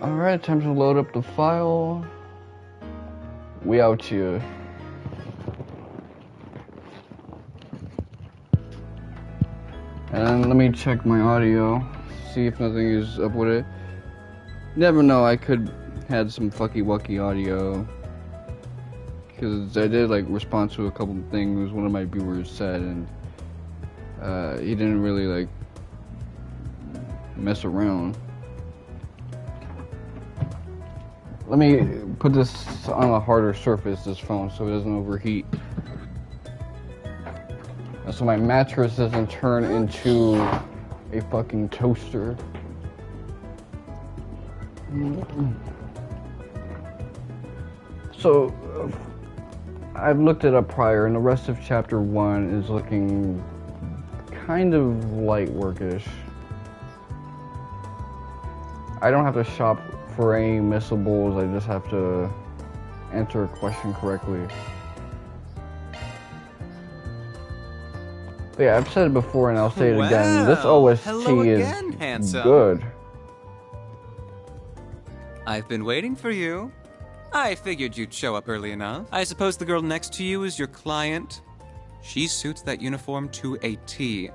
Alright, time to load up the file. We out here. And let me check my audio, see if nothing is up with it. Never know, I could had some fucky wucky audio. Because I did like respond to a couple of things one of my viewers said, and he didn't really like mess around. Let me put this on a harder surface, this phone, so it doesn't overheat. So my mattress doesn't turn into a fucking toaster. So, I've looked it up prior, and the rest of chapter 1 is looking kind of light workish. I don't have to shop for any missables, I just have to answer a question correctly. But yeah, I've said it before and I'll say it again. This OST is good. I've been waiting for you. I figured you'd show up early enough. I suppose the girl next to you is your client. She suits that uniform to a T.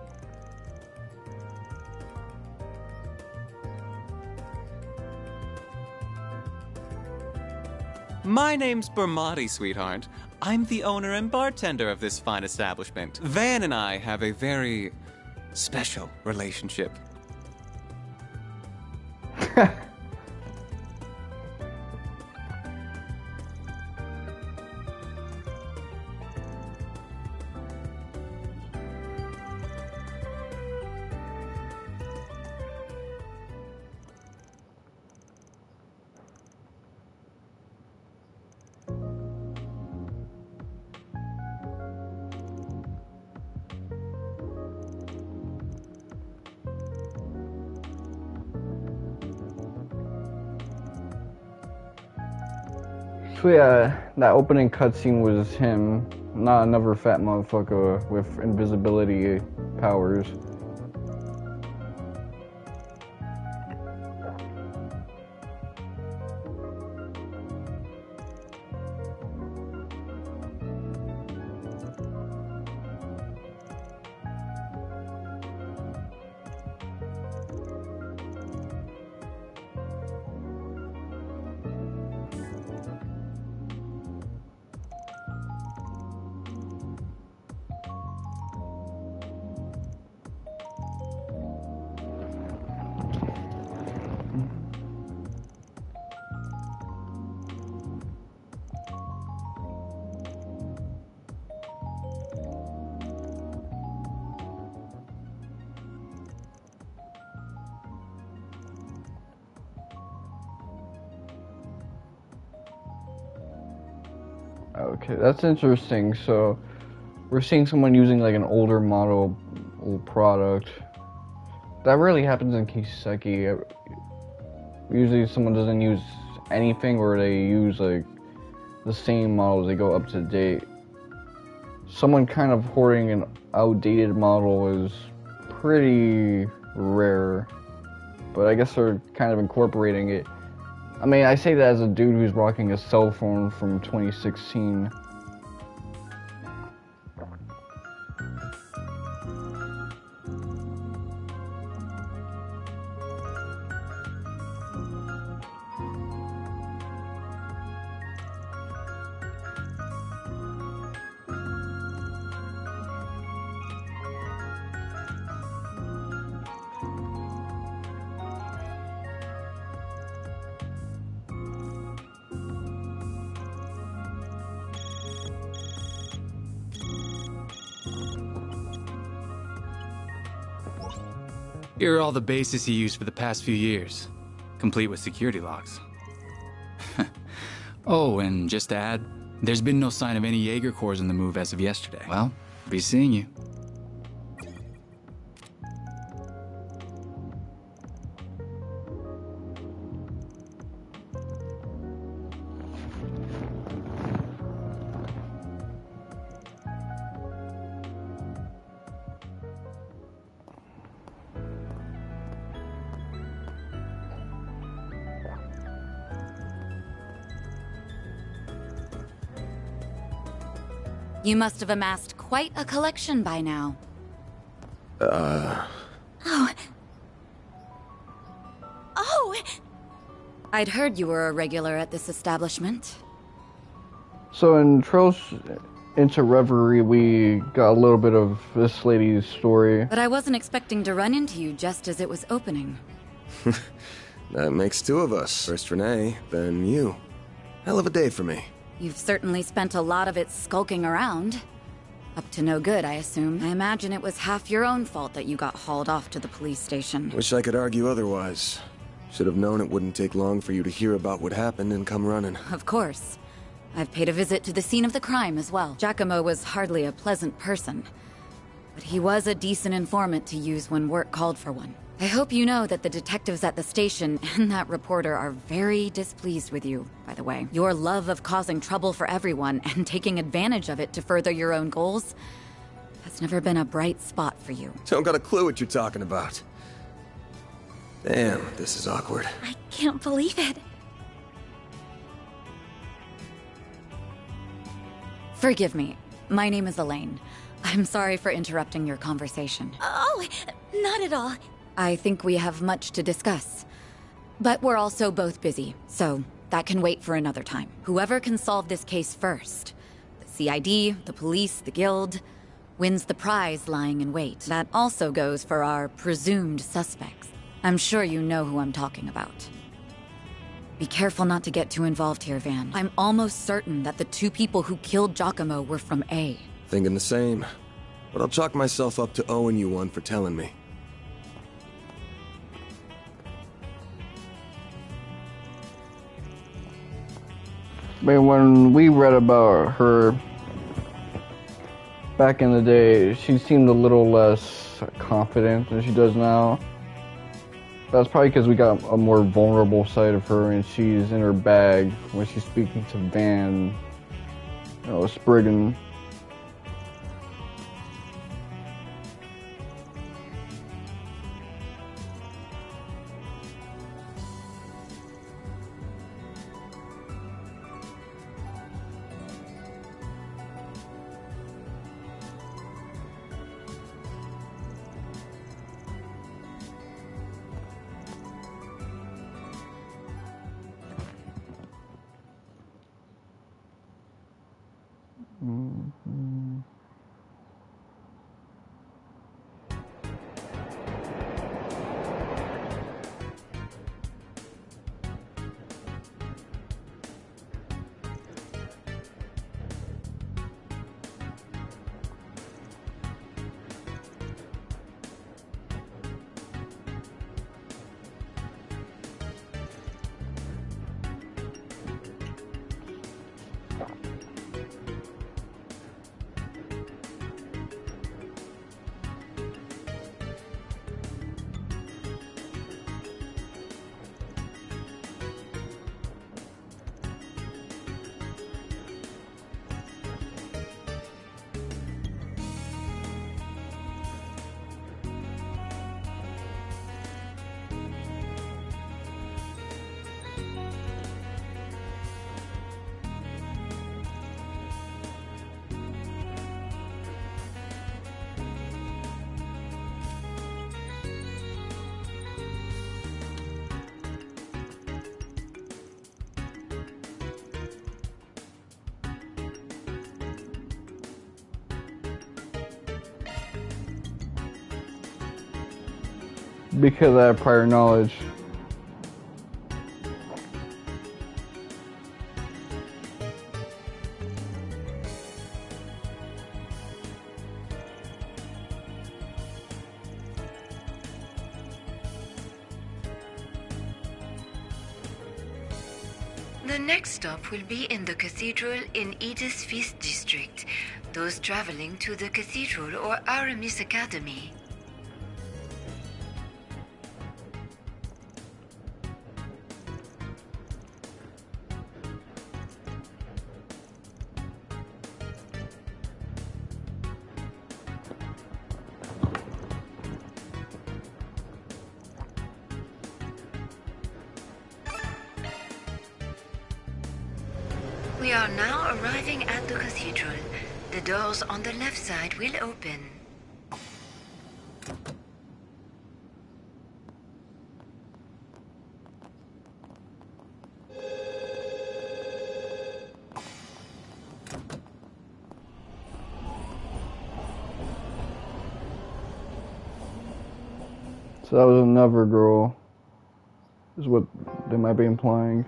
My name's Bermati, sweetheart. I'm the owner and bartender of this fine establishment. Van and I have a very special relationship. So yeah, that opening cutscene was him, not another fat motherfucker with invisibility powers. Okay, that's interesting. So, we're seeing someone using like an older model product. That really happens in Kiseki. Usually someone doesn't use anything, or they use like the same models, they go up to date. Someone kind of hoarding an outdated model is pretty rare, but I guess they're kind of incorporating it. I mean, I say that as a dude who's rocking a cell phone from 2016. Here are all the bases he used for the past few years, complete with security locks. Oh, and just to add, there's been no sign of any Jaeger corps in the move as of yesterday. Well, be seeing you. You must have amassed quite a collection by now. Oh. Oh! I'd heard you were a regular at this establishment. So in Trails into Reverie, we got a little bit of this lady's story. But I wasn't expecting to run into you just as it was opening. That makes two of us. First Renee, then you. Hell of a day for me. You've certainly spent a lot of it skulking around. Up to no good, I assume. I imagine it was half your own fault that you got hauled off to the police station. Wish I could argue otherwise. Should have known it wouldn't take long for you to hear about what happened and come running. Of course. I've paid a visit to the scene of the crime as well. Giacomo was hardly a pleasant person, but he was a decent informant to use when work called for one. I hope you know that the detectives at the station and that reporter are very displeased with you, by the way. Your love of causing trouble for everyone and taking advantage of it to further your own goals has never been a bright spot for you. Don't got a clue what you're talking about. Damn, this is awkward. I can't believe it. Forgive me. My name is Elaine. I'm sorry for interrupting your conversation. Oh, not at all. I think we have much to discuss. But we're also both busy, so that can wait for another time. Whoever can solve this case first, the CID, the police, the guild, wins the prize lying in wait. That also goes for our presumed suspects. I'm sure you know who I'm talking about. Be careful not to get too involved here, Van. I'm almost certain that the two people who killed Giacomo were from A. Thinking the same. But I'll chalk myself up to owing you one for telling me. I mean, when we read about her back in the day, she seemed a little less confident than she does now. That's probably because we got a more vulnerable side of her, and she's in her bag when she's speaking to Van, Spriggan. Because I have prior knowledge. The next stop will be in the cathedral in Edith's 5th district. Those traveling to the cathedral or Aramis Academy. We are now arriving at the cathedral. The doors on the left side will open. So that was another girl, is what they might be implying.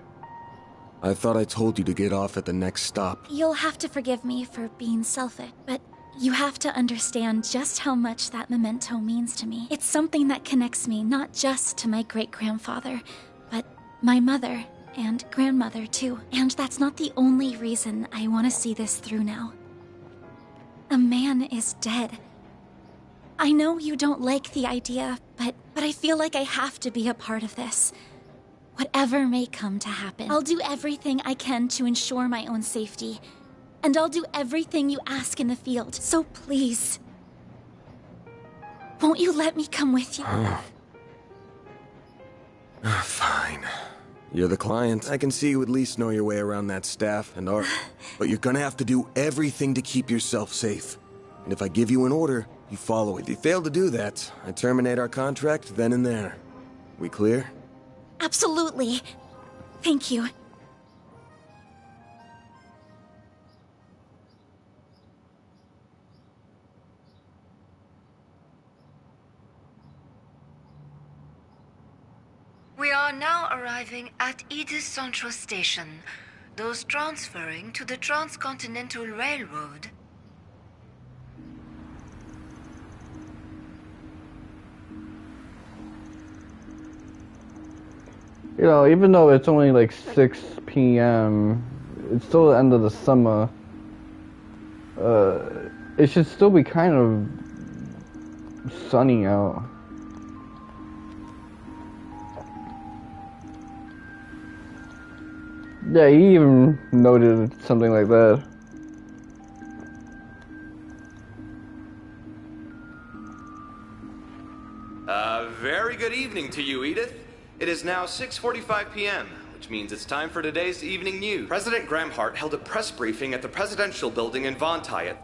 I thought I told you to get off at the next stop. You'll have to forgive me for being selfish, but you have to understand just how much that memento means to me. It's something that connects me not just to my great-grandfather, but my mother and grandmother too. And that's not the only reason I want to see this through now. A man is dead. I know you don't like the idea, but I feel like I have to be a part of this. Whatever may come to happen, I'll do everything I can to ensure my own safety. And I'll do everything you ask in the field. So please, won't you let me come with you? Fine. You're the client. I can see you at least know your way around that staff and art. But you're gonna have to do everything to keep yourself safe. And if I give you an order, you follow it. If you fail to do that, I terminate our contract then and there. We clear? Absolutely. Thank you. We are now arriving at Edith Central Station. Those transferring to the Transcontinental Railroad. You know, even though it's only like 6 p.m., it's still the end of the summer. It should still be kind of sunny out. Yeah, he even noted something like that. Very good evening to you, Edith. It is now 6:45 p.m., which means it's time for today's evening news. President Gramhart held a press briefing at the Presidential Building in Vontiat.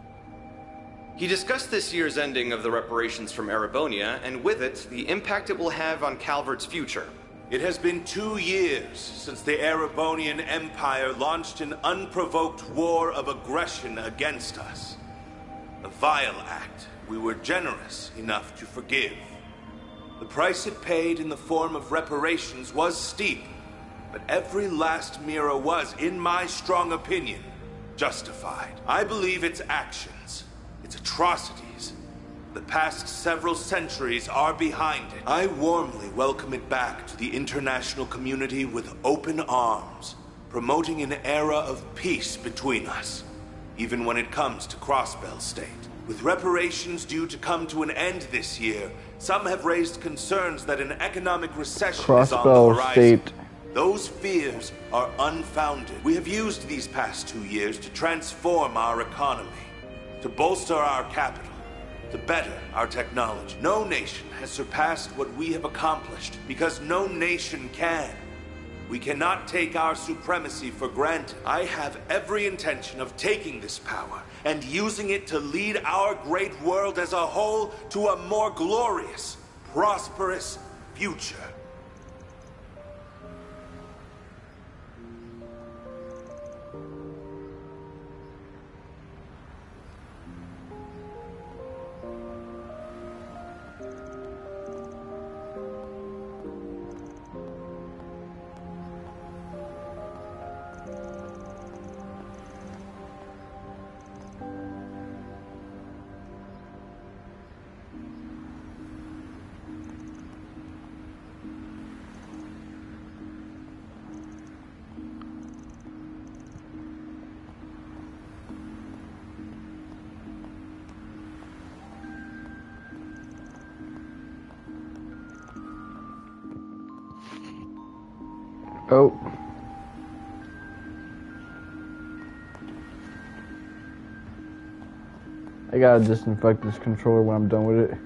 He discussed this year's ending of the reparations from Erebonia, and with it, the impact it will have on Calvert's future. It has been 2 years since the Erebonian Empire launched an unprovoked war of aggression against us. A vile act we were generous enough to forgive. The price it paid in the form of reparations was steep, but every last lira was, in my strong opinion, justified. I believe its actions, its atrocities, the past several centuries are behind it. I warmly welcome it back to the international community with open arms, promoting an era of peace between us, even when it comes to Crossbell State. With reparations due to come to an end this year, some have raised concerns that an economic recession is on the horizon. State. Those fears are unfounded. We have used these past 2 years to transform our economy, to bolster our capital, to better our technology. No nation has surpassed what we have accomplished, because no nation can. We cannot take our supremacy for granted. I have every intention of taking this power and using it to lead our great world as a whole to a more glorious, prosperous future. Oh. I gotta disinfect this controller when I'm done with it.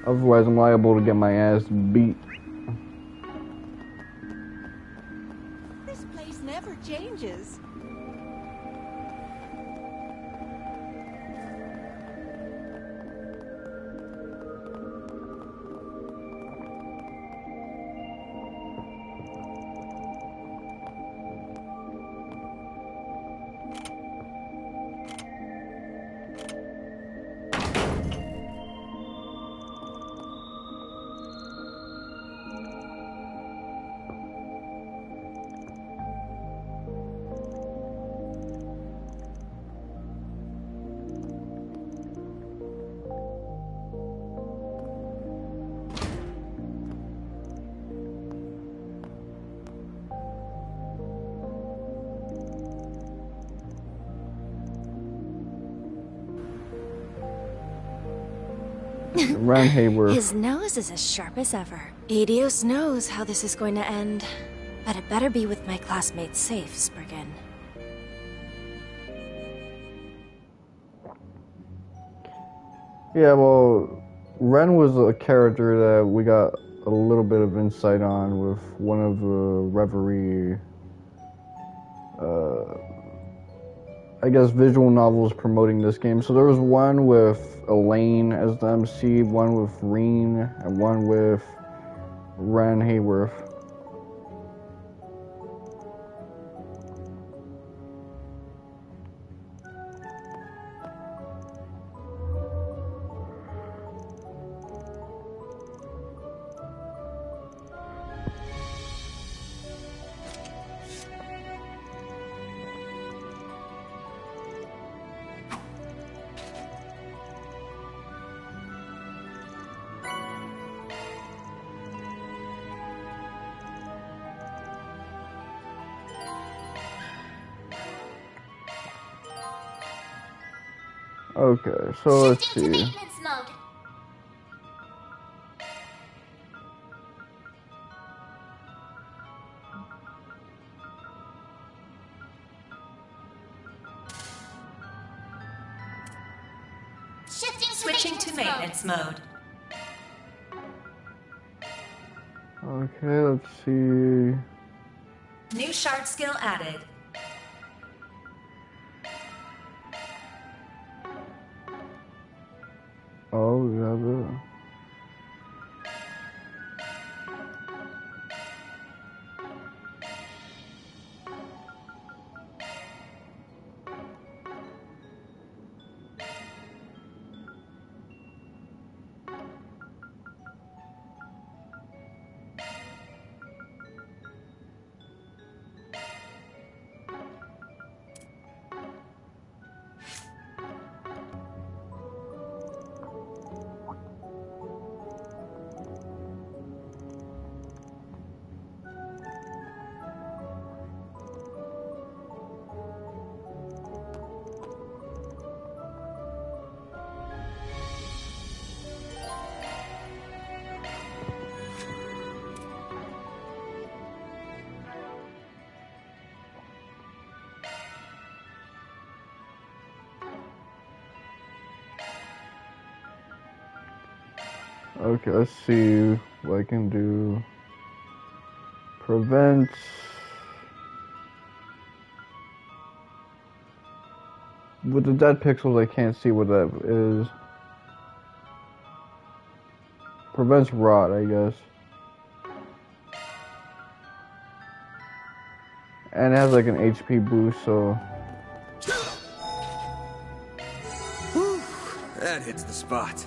Otherwise, I'm liable to get my ass beat. This place never changes. Ren Hayworth. His nose is as sharp as ever. Adios knows how this is going to end. But it better be with my classmates safe, Spriggan. Yeah, well, Ren was a character that we got a little bit of insight on with one of the Reverie, I guess, visual novels promoting this game. So there was one with Elaine as the MC, one with Reen, and one with Ren Hayworth. Okay, so let's see. Maintenance mode. Switching to maintenance mode. Okay, let's see. New shard skill added. Oh, we have it. Okay, let's see what I can do. Prevent. With the dead pixels, I can't see what that is. Prevents rot, I guess. And it has like an HP boost, so. Whew, that hits the spot.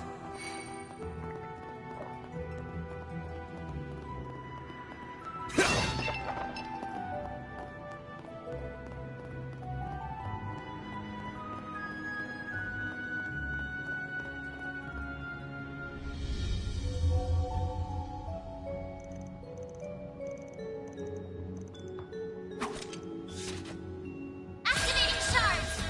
Activating shards.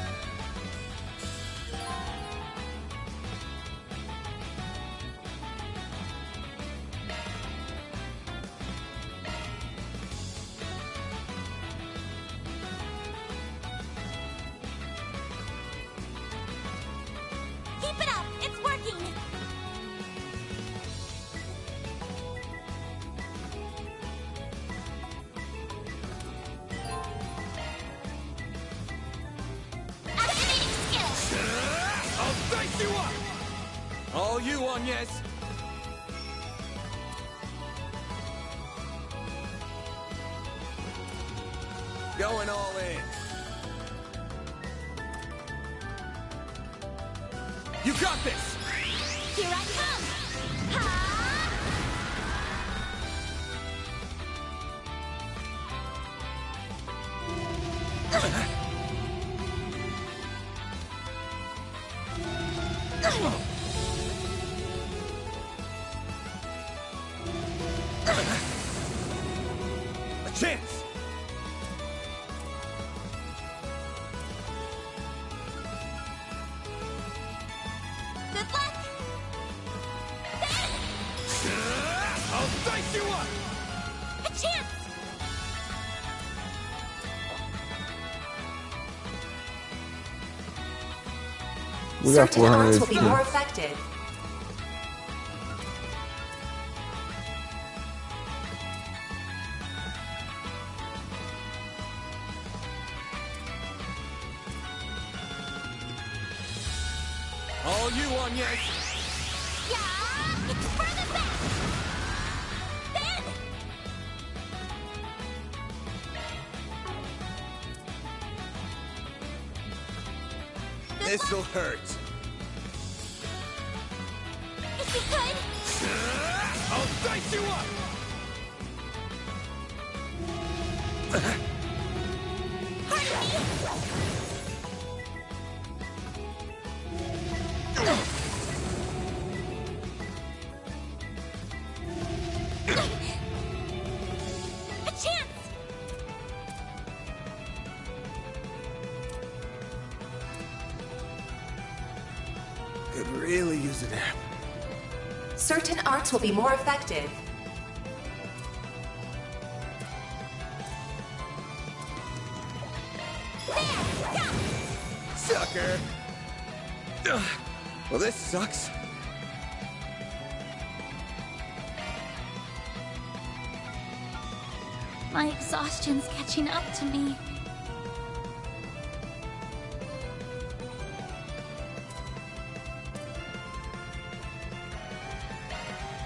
All you, Agnes! Going all in. You got this! Here I come! Ha! A chance! Good luck! I'll dice you up! A chance! We got Certain arts 400 will be more effective. All you, Agnes! Yeah! It's further back! Then! This'll hurt. If you could! I'll dice you up! A chance! Could really use a nap. Certain arts will be more effective. Sucker! Ugh. Well, this sucks. My exhaustion's catching up to me.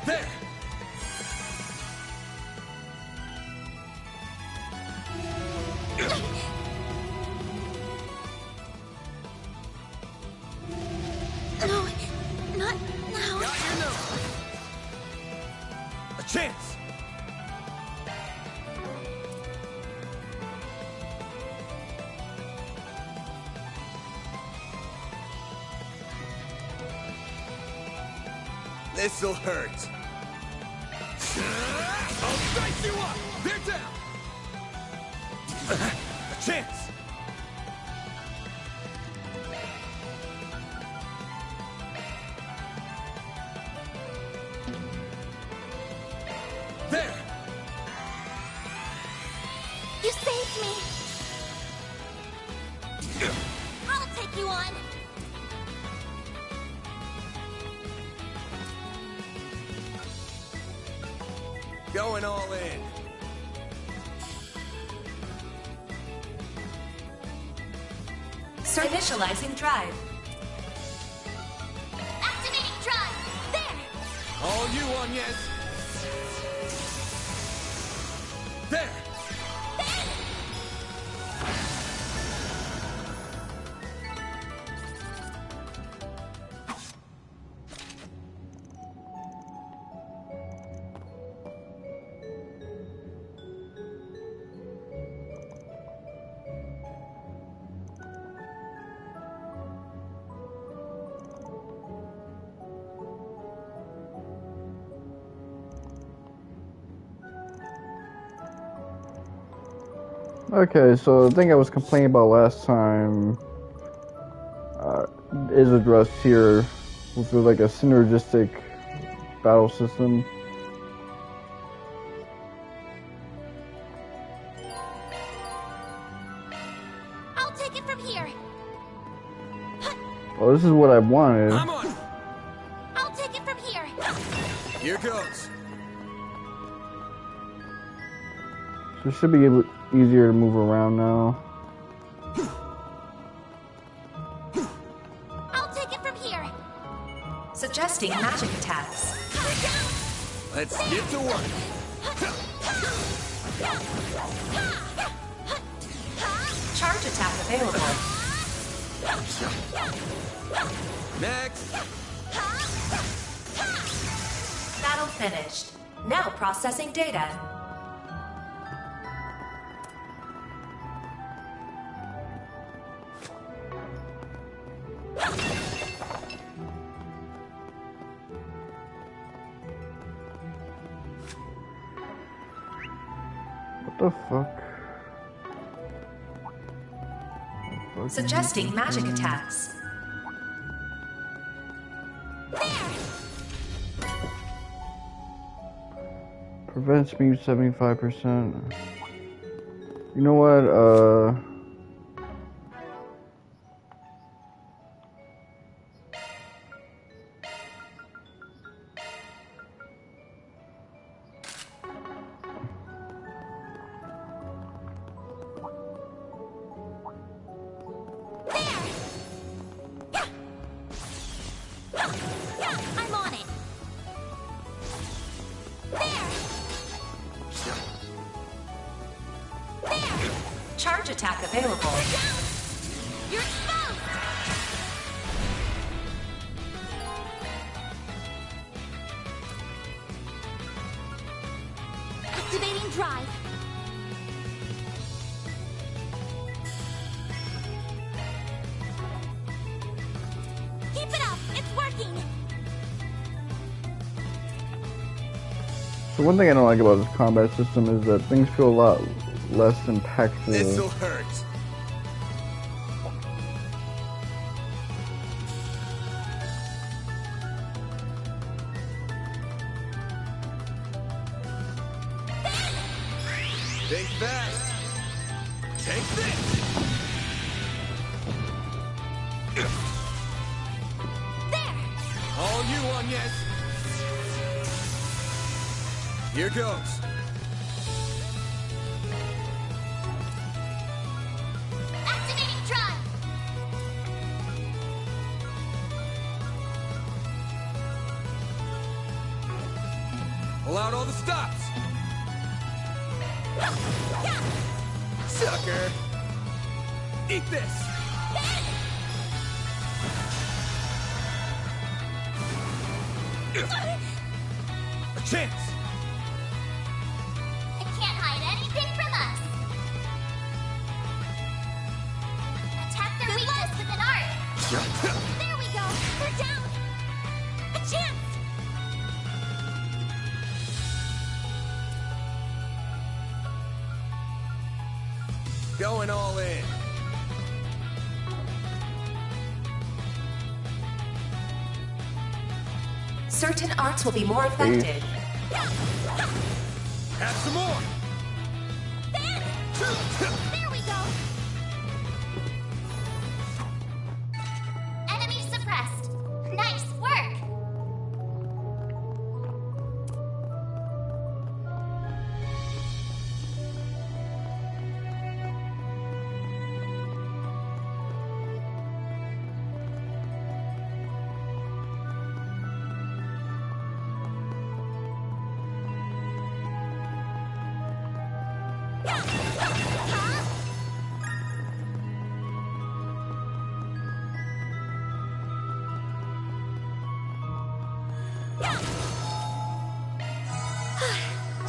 There! No, not now. Got your number! A chance! This'll hurt. I'll dice you up! They're down! A chance! There! You saved me. I'll take you on. Going all in. Initializing drive. Activating drive. There. All you, Agnes. There! Okay, so the thing I was complaining about last time is addressed here, which was like a synergistic battle system. I'll take it from here. Well, this is what I wanted. I'm on! I'll take it from here. Here goes. So it should be easier to move around now. I'll take it from here. Suggesting magic attacks. Let's get to work. Charge attack available. Next. Battle finished. Now processing data. What the fuck? Suggesting magic attacks. Prevents me 75%. You know what? I'm on it. Charge attack available. You're exposed. Activating drive. Keep it up. It's working. So one thing I don't like about this combat system is that things feel a lot less impactful. This'll hurt. Think fast. Take this. There. All you on, yes. Here goes. Activating drive. Pull out all the stops. Sucker. Eat this. A chance. It can't hide anything from us. Attack their weakness with an art. There we go. We're down. A chance. Going all in. Certain arts will be more effective. Have some more. There we go. Enemy suppressed. Nice work.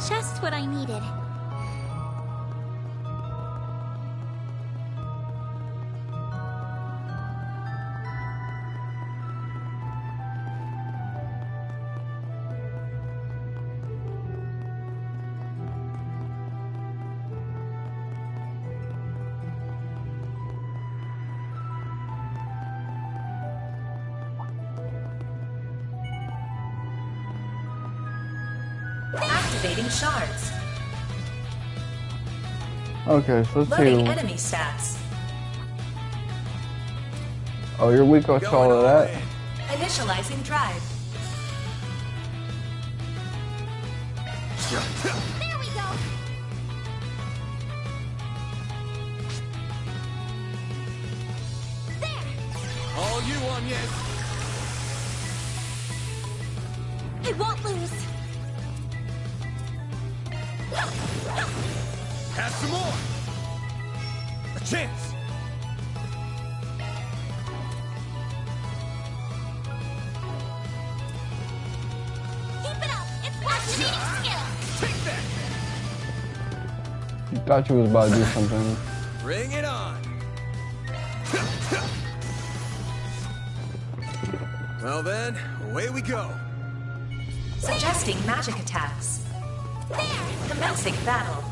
Just what I needed. Activating shards. Okay, so let's Loading see. enemy stats. Oh, you're weak to all of that? Initializing drive. There we go. There. All you on, yes. I won't lose. Have some more! A chance! Keep it up! It's activating skill! Take that! You thought you was about to do something. Bring it on! Well then, away we go! Suggesting magic attacks. Commencing battle.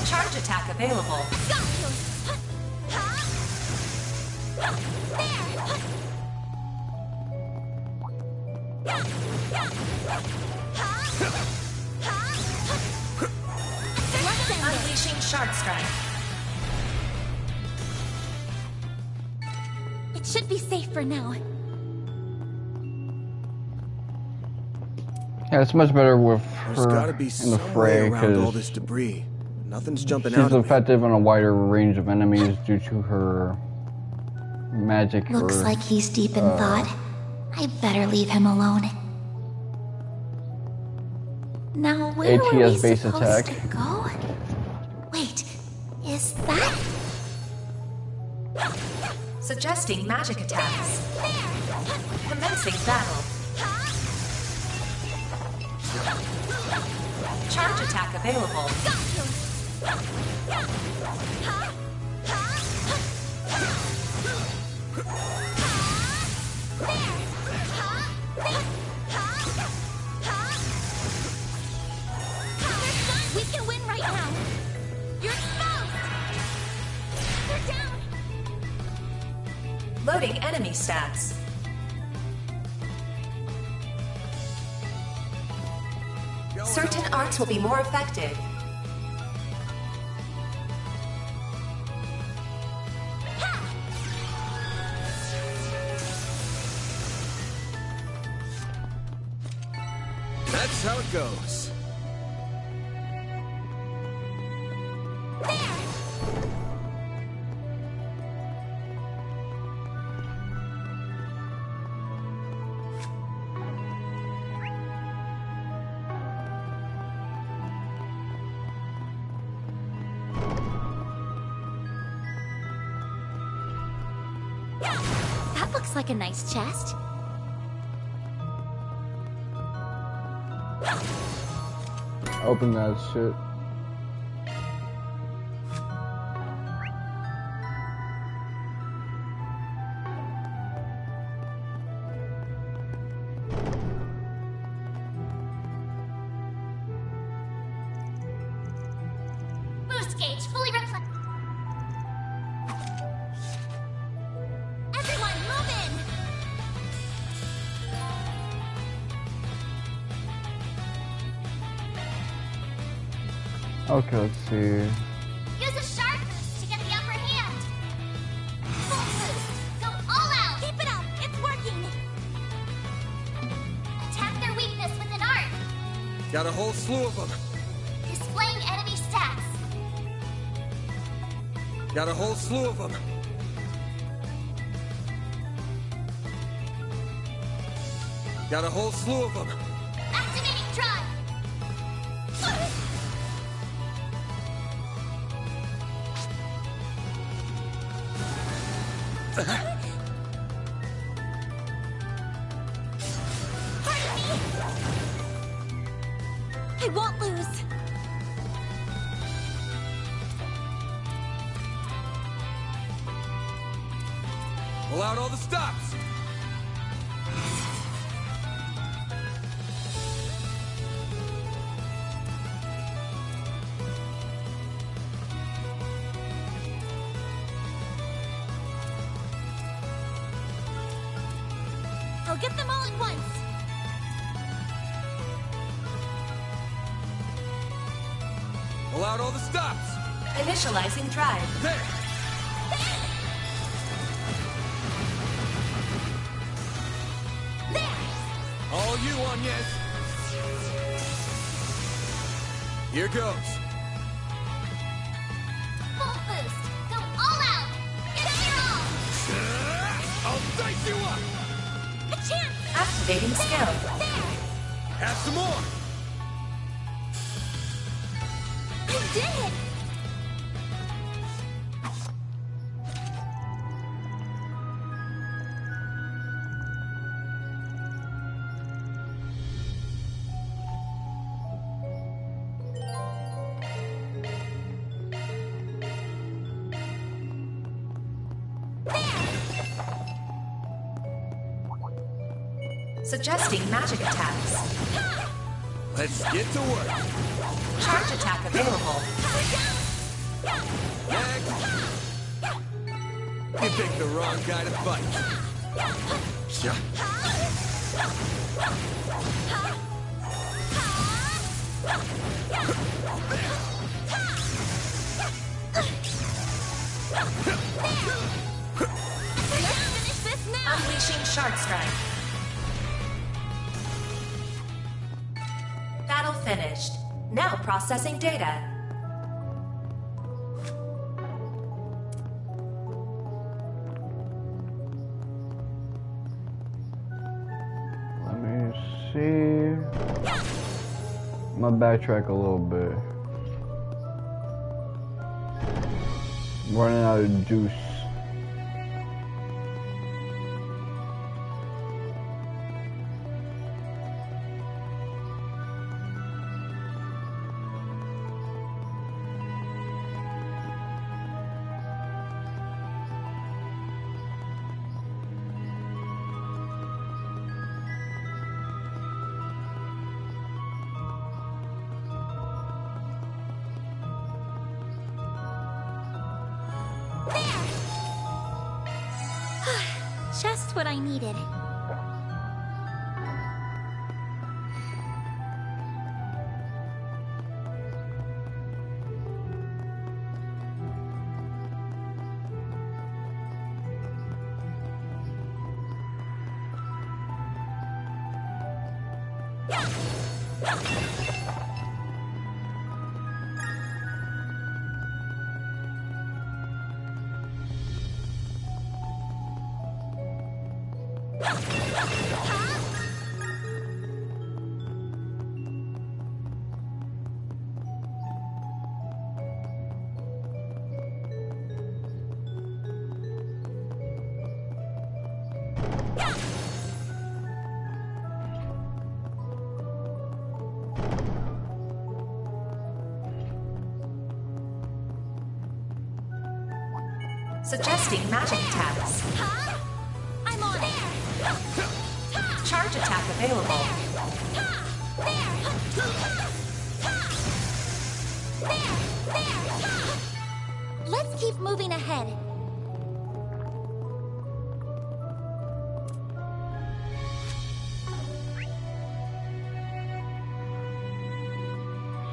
Charge attack available. Got you! Unleashing Shard Strike. It should be safe for now. Yeah, it's much better with There's gotta her be in the some fray way around all because this debris. Nothing's jumping she's out at me. effective on a wider range of enemies due to her magic. Looks or, like he's deep in thought. I better leave him alone. Now, where were we ATS base supposed attack. to go? Wait, is that... Suggesting magic attacks. Commencing battle. Charge attack available. We can win right now. You're exposed. They're down. Loading enemy stats. Certain arts will be more effective. That's how it goes. That looks like a nice chest. Open that shit. Boost gauge fully reflect. Everyone, move in. Okay, let's see. Use a sharp boost to get the upper hand. Full boost. Go all out. Keep it up. It's working. Attack their weakness with an art. Got a whole slew of them. Displaying enemy stats. Got a whole slew of them. Got a whole slew of them. Activating drive. Pardon me. I won't lose. Pull out all the stops. I'll get them all at once. Pull out all the stops. Initializing drive. There. There. All you on, yes. Here goes. Full boost. Go all out. Get it all. I'll dice you up. A chance. Activating skill. Have some more! I did it! Suggesting magic attacks. Let's get to work. Charge attack available. Next. You picked the wrong guy to fight. Yeah. Finish this now! Unleashing Shard Strike. Battle finished. Now processing data. Let me see. I'm gonna backtrack a little bit. Running out of juice. Just what I needed. Suggesting magic attacks. I'm on it! Charge attack available. Let's keep moving ahead.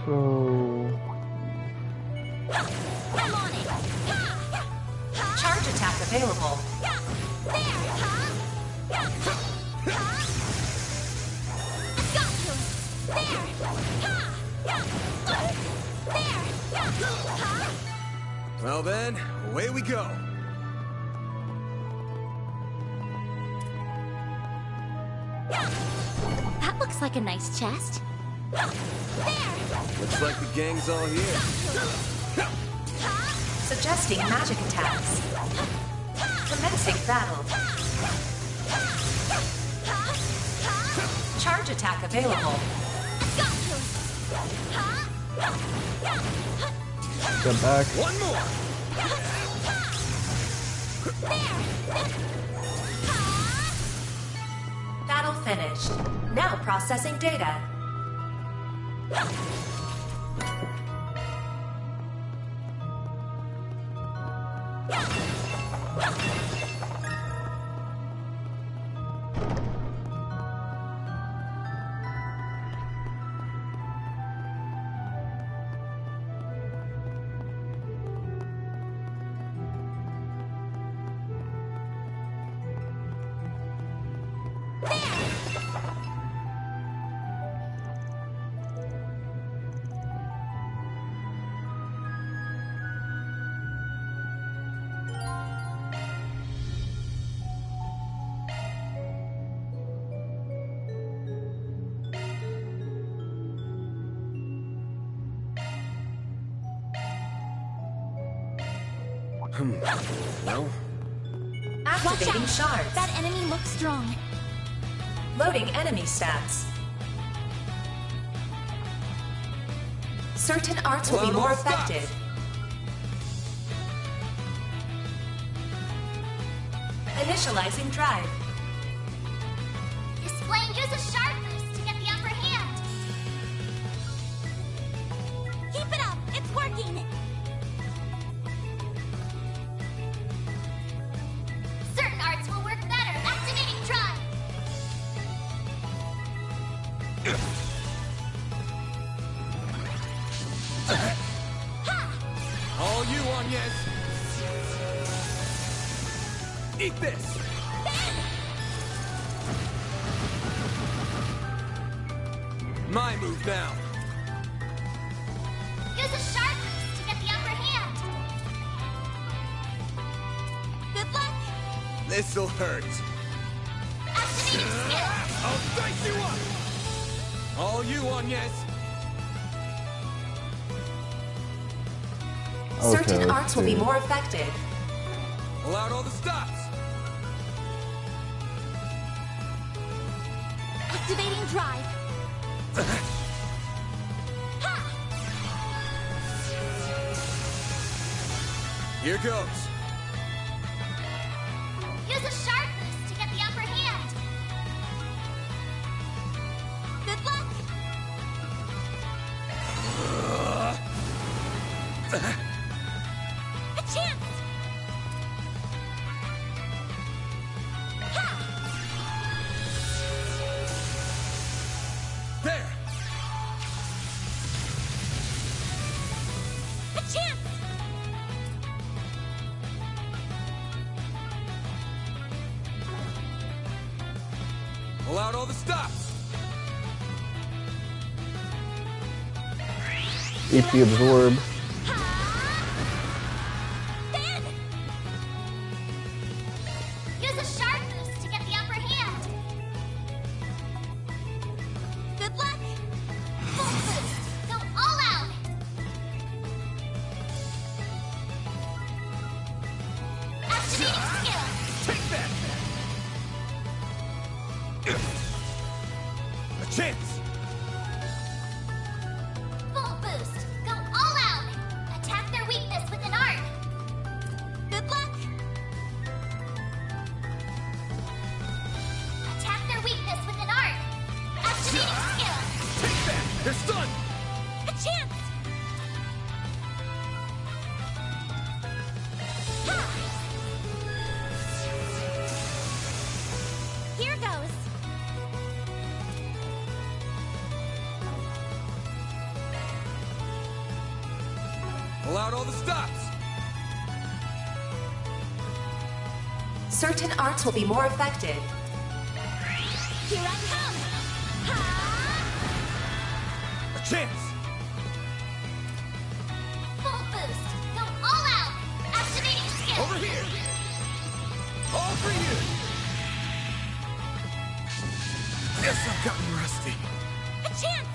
So I'm on it! Charge attack available. Got you! Well then, away we go. That looks like a nice chest. Looks like the gang's all here. Suggesting magic attacks. Commencing battle. Charge attack available. get back. One more. Battle finished. Now processing data. Well, Activating shards. That enemy looks strong. Loading enemy stats. Certain arts will be more effective. Initializing drive. Displaying use of sharp boost to get the upper hand. Keep it up, it's working. Certain arts will work better. Activating drive. All you on, yes. Eat this. My move now. Use a sharp boost to get the upper hand. Good luck. This'll hurt. Activating skill. I'll dice you up. All you on, yes. Certain let's arts will be see. more effective. Pull out all the stops. Activating drive. Here goes. Use a sharp boost to get the upper hand. Good luck. A chance. There. A chance. Pull out all the stops. HP absorb. Then. Use a sharp boost to get the upper hand. Good luck. Full boost. Go all out. Activating skill. Take that. A chance. Full boost. Go all out. Attack their weakness with an art. Good luck. Attack their weakness with an art. Activating skill. Take that. They're stunned. A chance. Ha! Here goes. Pull out all the stops. Certain arts will be more effective. Here I come. Ha! A chance. Full boost. Go all out. Activating skill. Over here. All for you. Guess I've gotten rusty. A chance.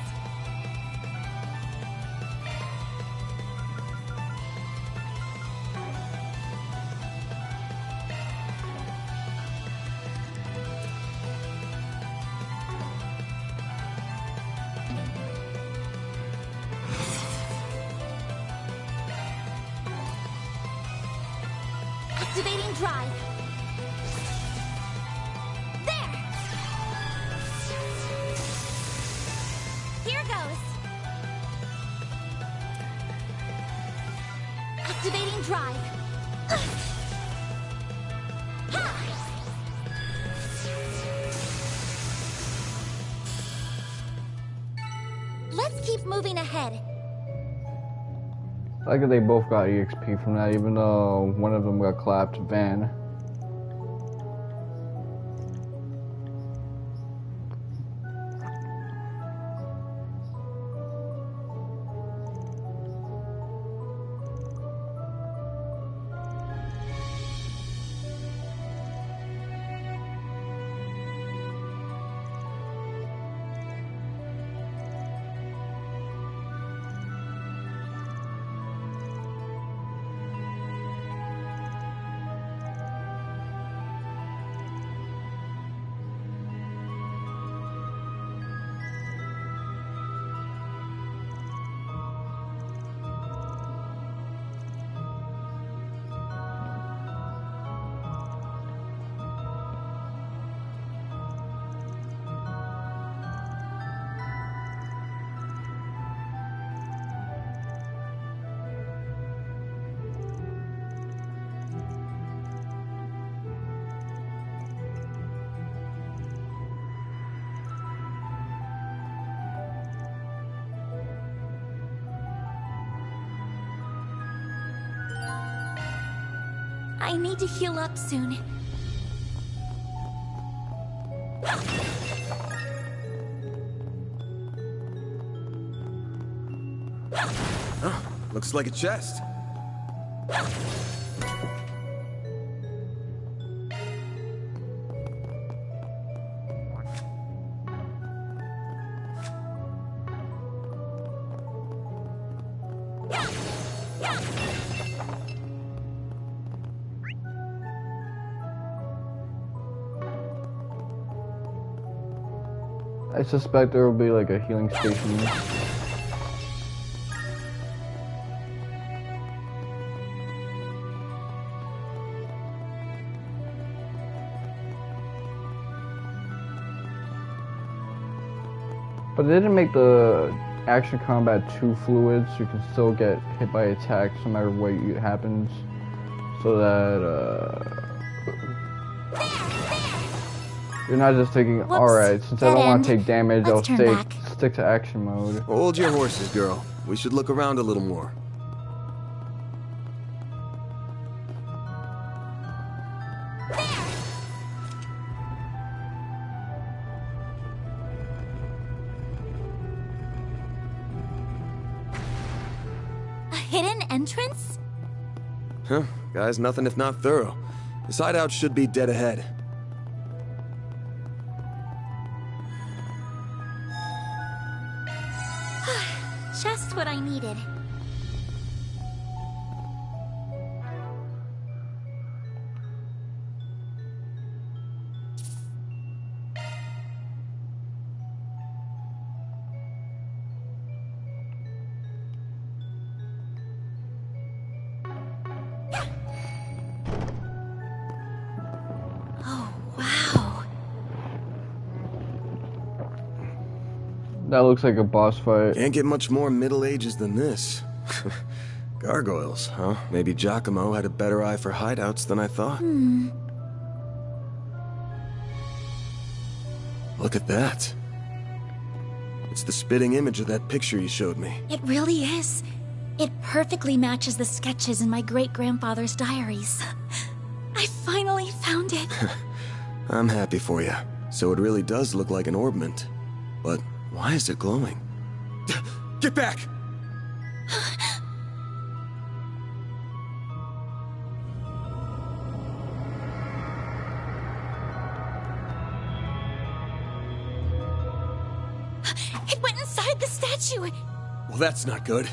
Activating drive. There. Here goes. Activating drive. Ha! Let's keep moving ahead. I like that they both got EXP from that, even though one of them got clapped. Van. I need to heal up soon. Oh, looks like a chest. I suspect there will be like a healing station. But they didn't make the action combat too fluid, so you can still get hit by attacks no matter what happens. So that you're not just thinking, alright, since I don't want to take damage, I'll stick to action mode. Hold your horses, girl. We should look around a little more. A hidden entrance? Huh, guy's nothing if not thorough. This hideout should be dead ahead. Just what I needed. Oh, wow. That looks like a boss fight. Can't get much more Middle Ages than this. Gargoyles, huh? Maybe Giacomo had a better eye for hideouts than I thought. Look at that. It's the spitting image of that picture you showed me. It really is. It perfectly matches the sketches in my great-grandfather's diaries. I finally found it. I'm happy for you. So it really does look like an orbment. But why is it glowing? Get back! It went inside the statue! Well, that's not good.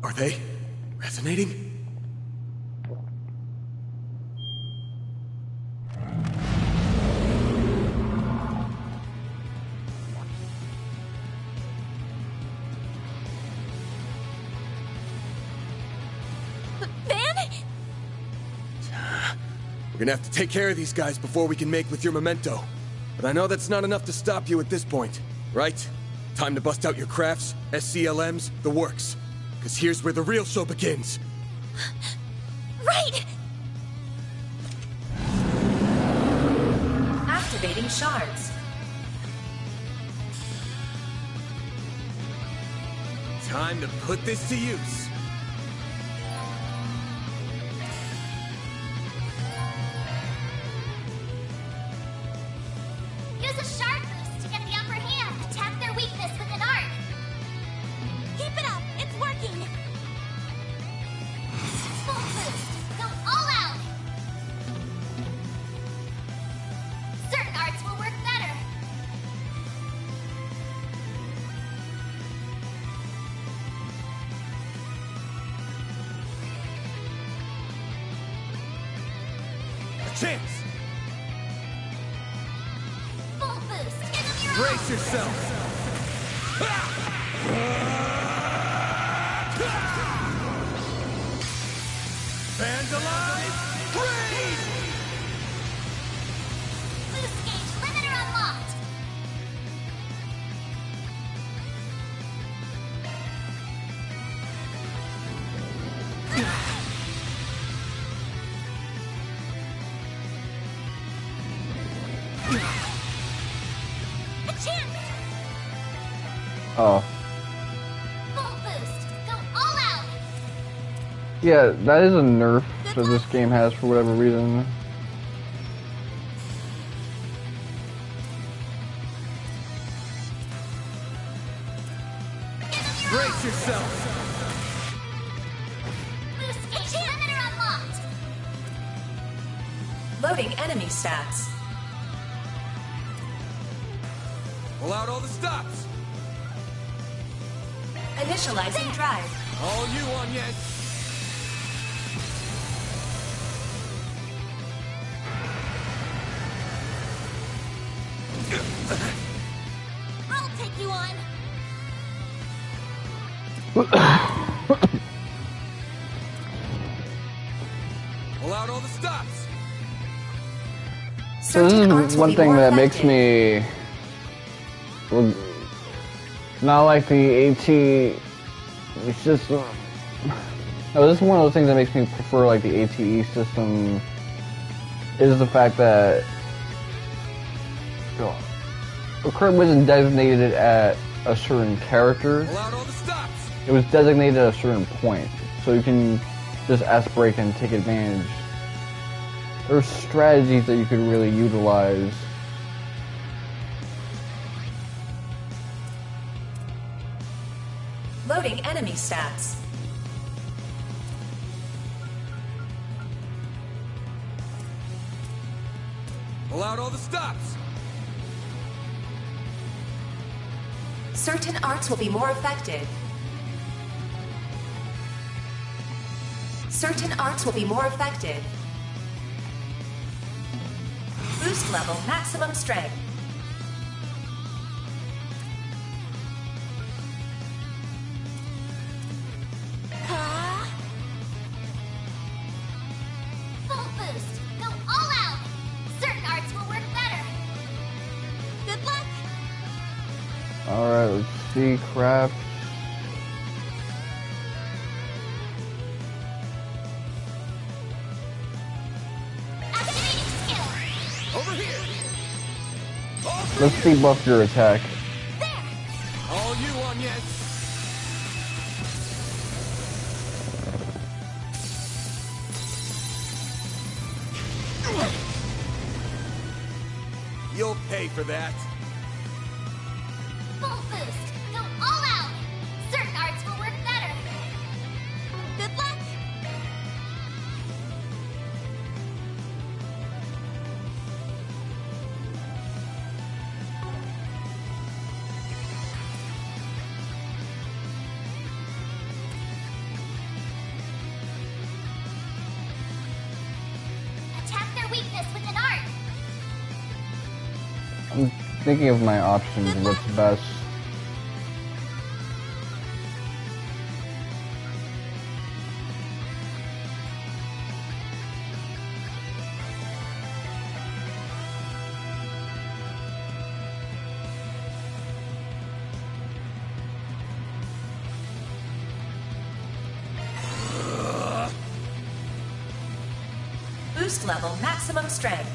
Are they resonating? We're gonna have to take care of these guys before we can make with your memento. But I know that's not enough to stop you at this point, right? Time to bust out your crafts, SCLMs, the works. Because here's where the real show begins. Right! Activating shards. Time to put this to use. Use a shard boost to get the upper hand. Attack their weakness with an arc. Keep it up. It's working. Full boost. Go all out. Certain arts will work better. A chance! Full boost. Give them your Brace yourself! Fans alive! Raid! boost gauge limiter unlocked. A chance. Oh. Full boost. Go all out. Yeah, that is a nerf that this game has for whatever reason. Brace yourself. Boost gauge limiter unlocked. Loading enemy stats. Pull out all the stops. Initializing drive. All you on yet. I'll take you on. Pull out all the stops. So this is one thing that makes me not like the AT system. No, this is one of those things that makes me prefer like the ATE system. Is the fact that a crit wasn't designated at a certain character. Pull out all the stops. It was designated at a certain point, so you can just S-break and take advantage. There's strategies that you could really utilize. Loading enemy stats. Pull out all the stops. Certain arts will be more effective. Certain arts will be more effective. Boost level maximum strength. Full boost. Go all out. Certain arts will work better. Good luck. Alright, let's see, craft. Activating skill. Over here. Let's debuff your attack. All you on yet. You'll pay for that. Full boost. Go all out. Certain arts will work better. Good luck. Attack their weakness with an art. I'm thinking of my options, what's best. Boost level maximum strength.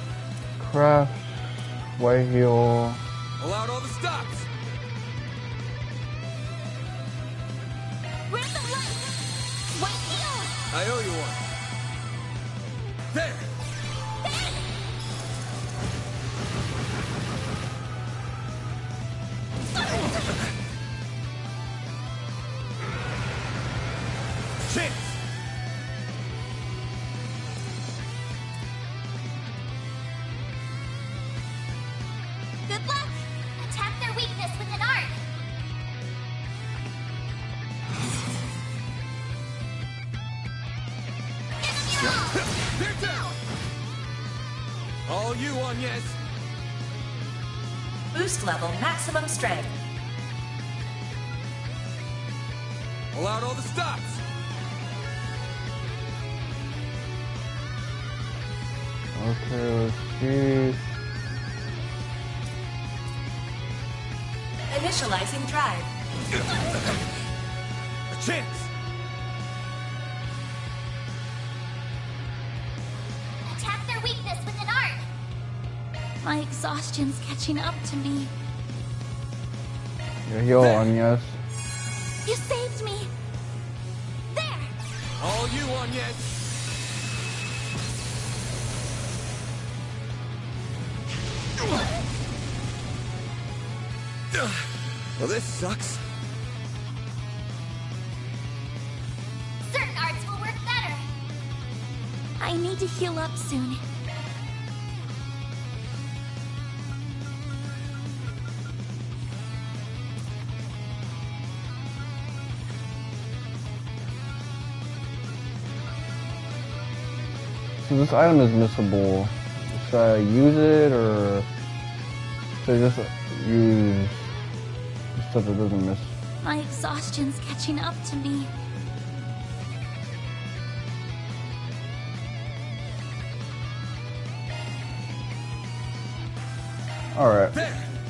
Craft, white heal. Pull out all the stops. Random light. White heal. I owe you one. There. Chance. Good luck. Attack their weakness with an art. They're down. All you on yet. Boost level maximum strength. Pull out all the stops. Okay, let's see. Initializing drive. A chance. Attack their weakness with an art. My exhaustion's catching up to me. Heal on yes. You saved me! There! All you on yet? Well, this sucks. Certain arts will work better. I need to heal up soon. So this item is missable. Should I use it or should I just use stuff that doesn't miss? My exhaustion's catching up to me. Alright.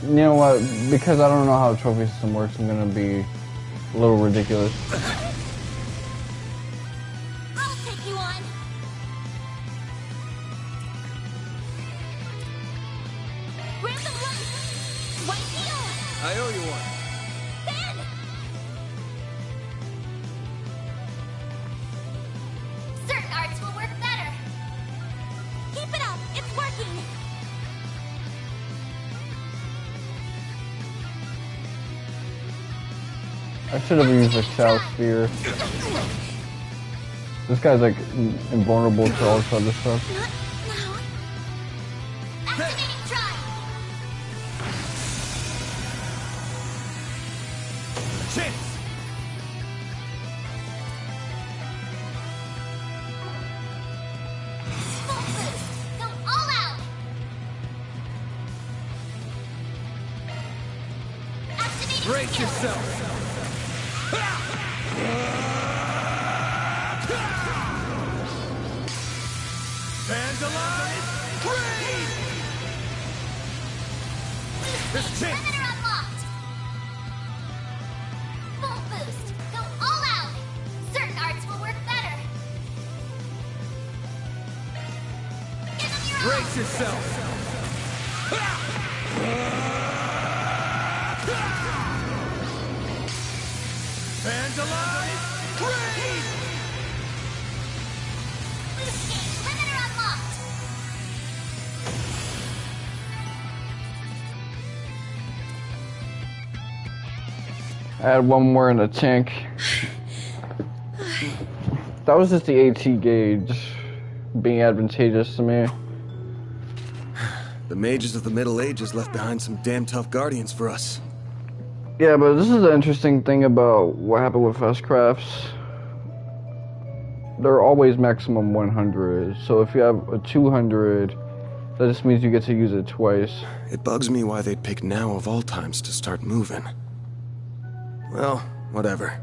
You know what? Because I don't know how the trophy system works, I'm gonna be a little ridiculous. I'll take you on. Random one. White heel. I owe you one. Fan. Certain arts will work better. Keep it up. It's working. I should have used a Shao Sphere. This guy's like invulnerable to all this other stuff. Not now. Activating drive. Chance! Full boost. Go all out. Activating Brace skill. yourself! Vandalize! Freeze! This chance! Limiter unlocked. Full boost. Go all out. Certain arts will work better. Give them your all. Brace yourself! Vandalize! Freeze! Boost gauge. Limiter unlocked. I had one more in the tank. That was just the AT gauge being advantageous to me. The mages of the Middle Ages left behind some damn tough guardians for us. Yeah, but this is the interesting thing about what happened with fast crafts. They're always maximum 100. So if you have a 200, that just means you get to use it twice. It bugs me why they'd pick now of all times to start moving. Well, whatever.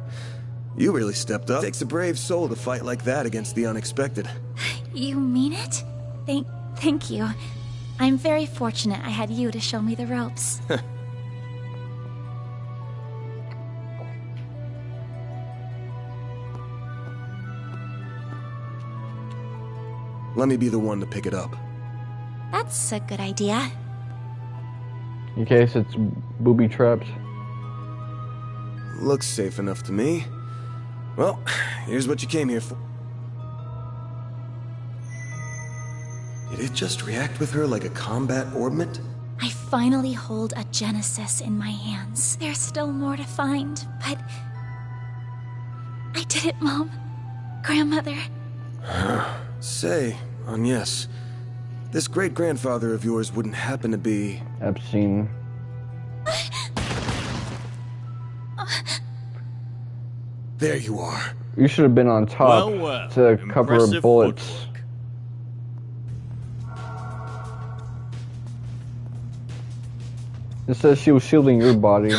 You really stepped up. It takes a brave soul to fight like that against the unexpected. You mean it? Thank you. I'm very fortunate I had you to show me the ropes. Let me be the one to pick it up. That's a good idea. In case it's booby trapped. Looks safe enough to me. Well, here's what you came here for. Did it just react with her like a combat orbment? I finally hold a Genesis in my hands. There's still more to find, but... I did it, Mom. Grandmother. Say, Agnes, this great-grandfather of yours wouldn't happen to be... Epstein. There you are. You should have been on top to cover Impressive bullets. footwork. It says she was shielding your body.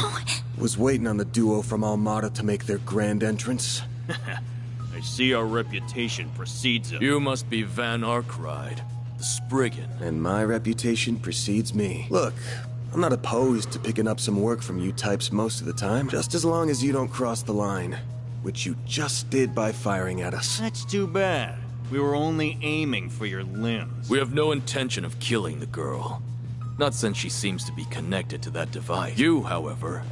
Was waiting on the duo from Almada to make their grand entrance. I see our reputation precedes us. You must be Van Arkride, the Spriggan. And my reputation precedes me. Look, I'm not opposed to picking up some work from you types most of the time, just as long as you don't cross the line, which you just did by firing at us. That's too bad. We were only aiming for your limbs. We have no intention of killing the girl. Not since she seems to be connected to that device. You, however,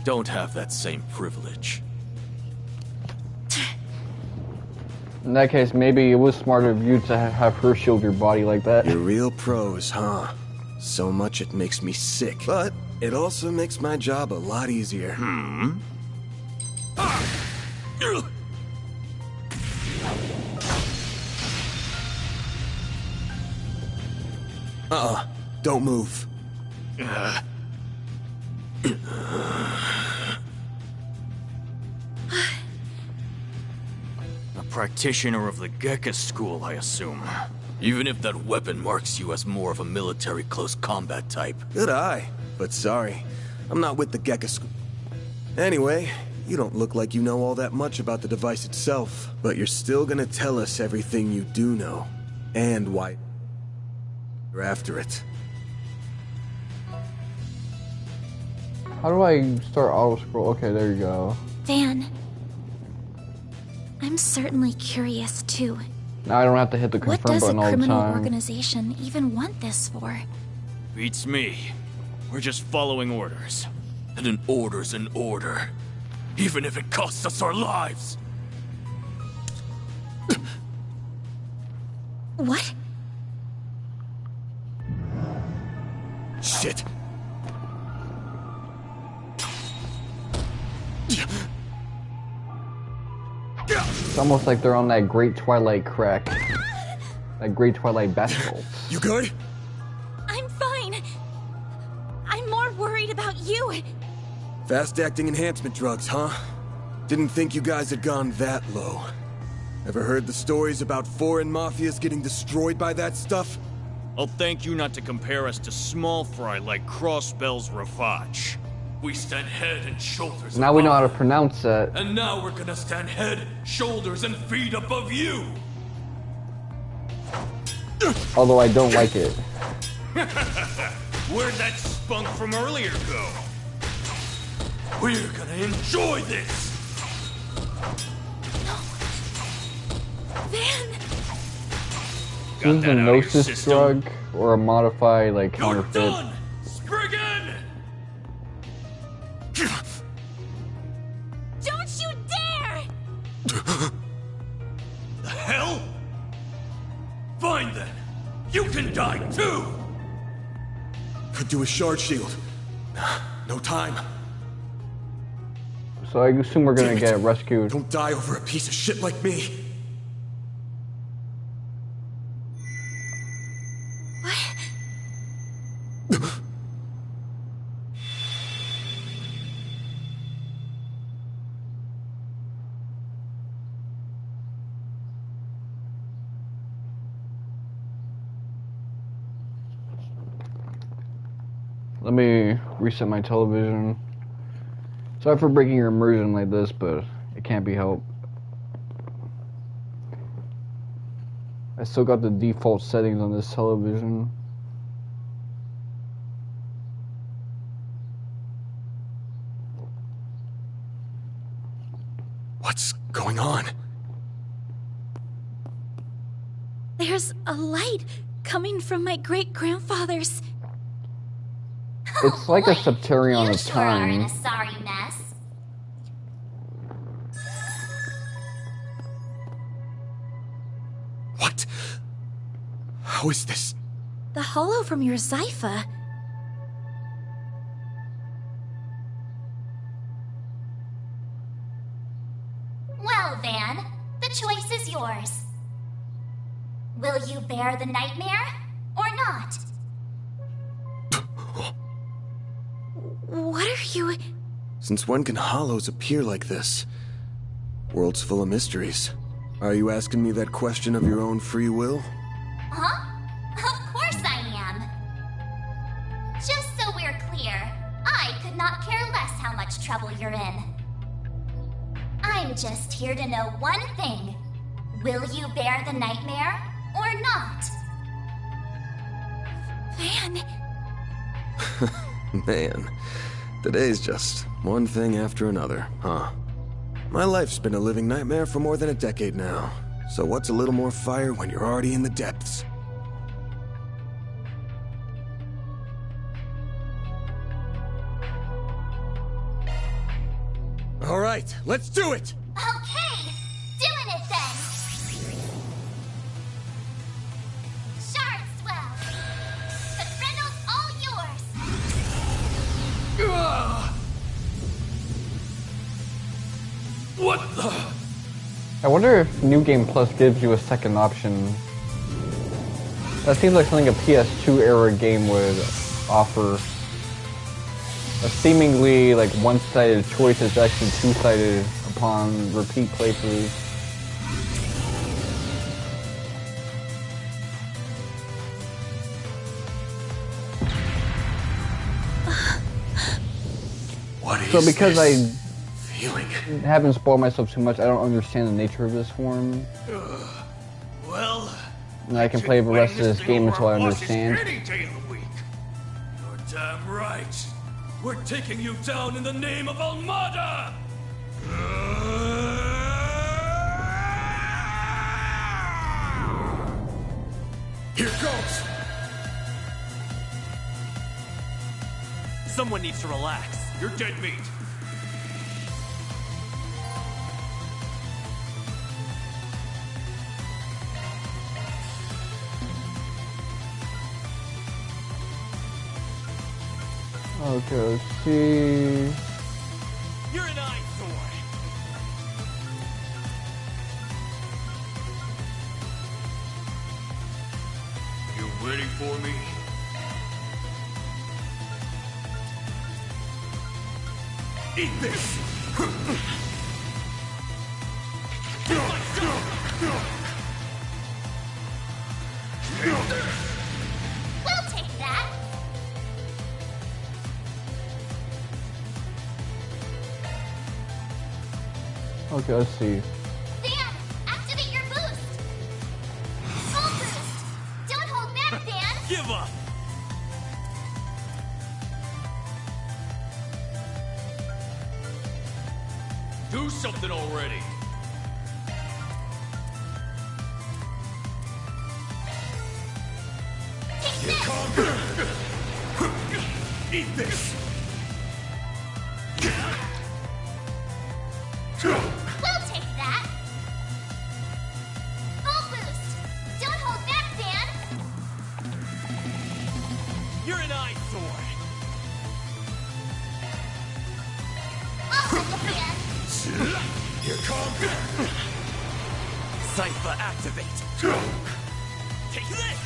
don't have that same privilege. In that case, maybe it was smarter of you to have her shield your body like that. You're real pros, huh? So much it makes me sick. But it also makes my job a lot easier. Don't move. A practitioner of the Gekka school, I assume. Even if that weapon marks you as more of a military close combat type. Good eye. But sorry, I'm not with the Gekka school. Anyway, you don't look like you know all that much about the device itself. But you're still gonna tell us everything you do know. And why you're after it. How do I start auto scroll? Okay, there you go. Van, I'm certainly curious too. Now I don't have to hit the What confirm does a button all the criminal time. organization even want this for? Beats me. We're just following orders. And an order's an order. Even if it costs us our lives. What? Shit. It's almost like they're on that Great Twilight crack. That Great Twilight basketball. You good? I'm fine. I'm more worried about you. Fast-acting enhancement drugs, huh? Didn't think you guys had gone that low. Ever heard the stories about foreign mafias getting destroyed by that stuff? I'll thank you not to compare us to small fry like Crossbell's Rafach. We stand head and shoulders Now we know how to above. pronounce that. And now we're gonna stand head, shoulders, and feet above you! Although I don't like it. Where'd that spunk from earlier go? We're gonna enjoy this! Van! This is that a out of your gnosis system? drug or a modified like You're counterfeit. done, Spriggan! Don't you dare! The hell? Fine then. You can die too! Could do a shard shield. No time. So I assume we're gonna Damn it. get rescued. Don't die over a piece of shit like me. Let me reset my television. Sorry for breaking your immersion like this, but it can't be helped. I still got the default settings on this television. What's going on? There's a light coming from my great-grandfather's. It's like a Septarion of Sure are in time. a sorry mess. What? How is this? The hollow from your Zypha. Well, Van, the choice is yours. Will you bear the nightmare or not? What are you... Since when can hollows appear like this? World's full of mysteries. Are you asking me that question of your own free will? Huh? Of course I am. Just so we're clear, I could not care less how much trouble you're in. I'm just here to know one thing. Will you bear the nightmare or not? Van... Man, today's just one thing after another, huh? My life's been a living nightmare for more than a decade now. So what's a little more fire when you're already in the depths? right, let's do it! Okay, doing it then. Shardswell. The Frindle's all yours. What the? I wonder if New Game Plus gives you a second option. That seems like something a PS2 era game would offer. A seemingly like one-sided choice is actually two-sided upon repeat playthroughs. What is So because I feeling? haven't spoiled myself too much, I don't understand the nature of this form. Well, And I can play the rest of this game until I understand. Any day of the week. You're damn right. We're taking you down in the name of Almada! Here goes! Someone needs to relax. You're dead meat. Okay, let's see. You're an eyesore. You waiting for me? Eat this! We'll take that. Okay, let's see. Dan, activate your boost. Full boost. Don't hold back, Dan. Give up. Do something already! Eat this! We'll take that. Full boost. Don't hold back, Dan. You're an eyesore. I'll hold the fan. Here comes! Cypher activate. Take this.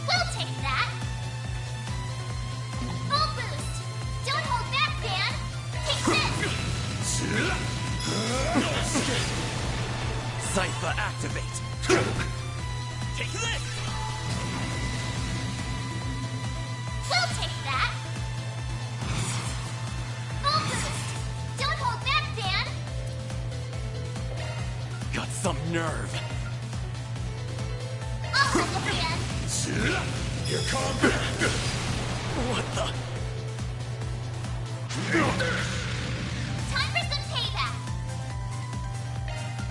We'll take that. Full boost. Don't hold back, Dan. Take this. Cypher activate. Take this. We'll take that. Full boost. Don't hold back, Dan. Got some nerve. I'll hold the fan. Here comes! What the? Time for some payback.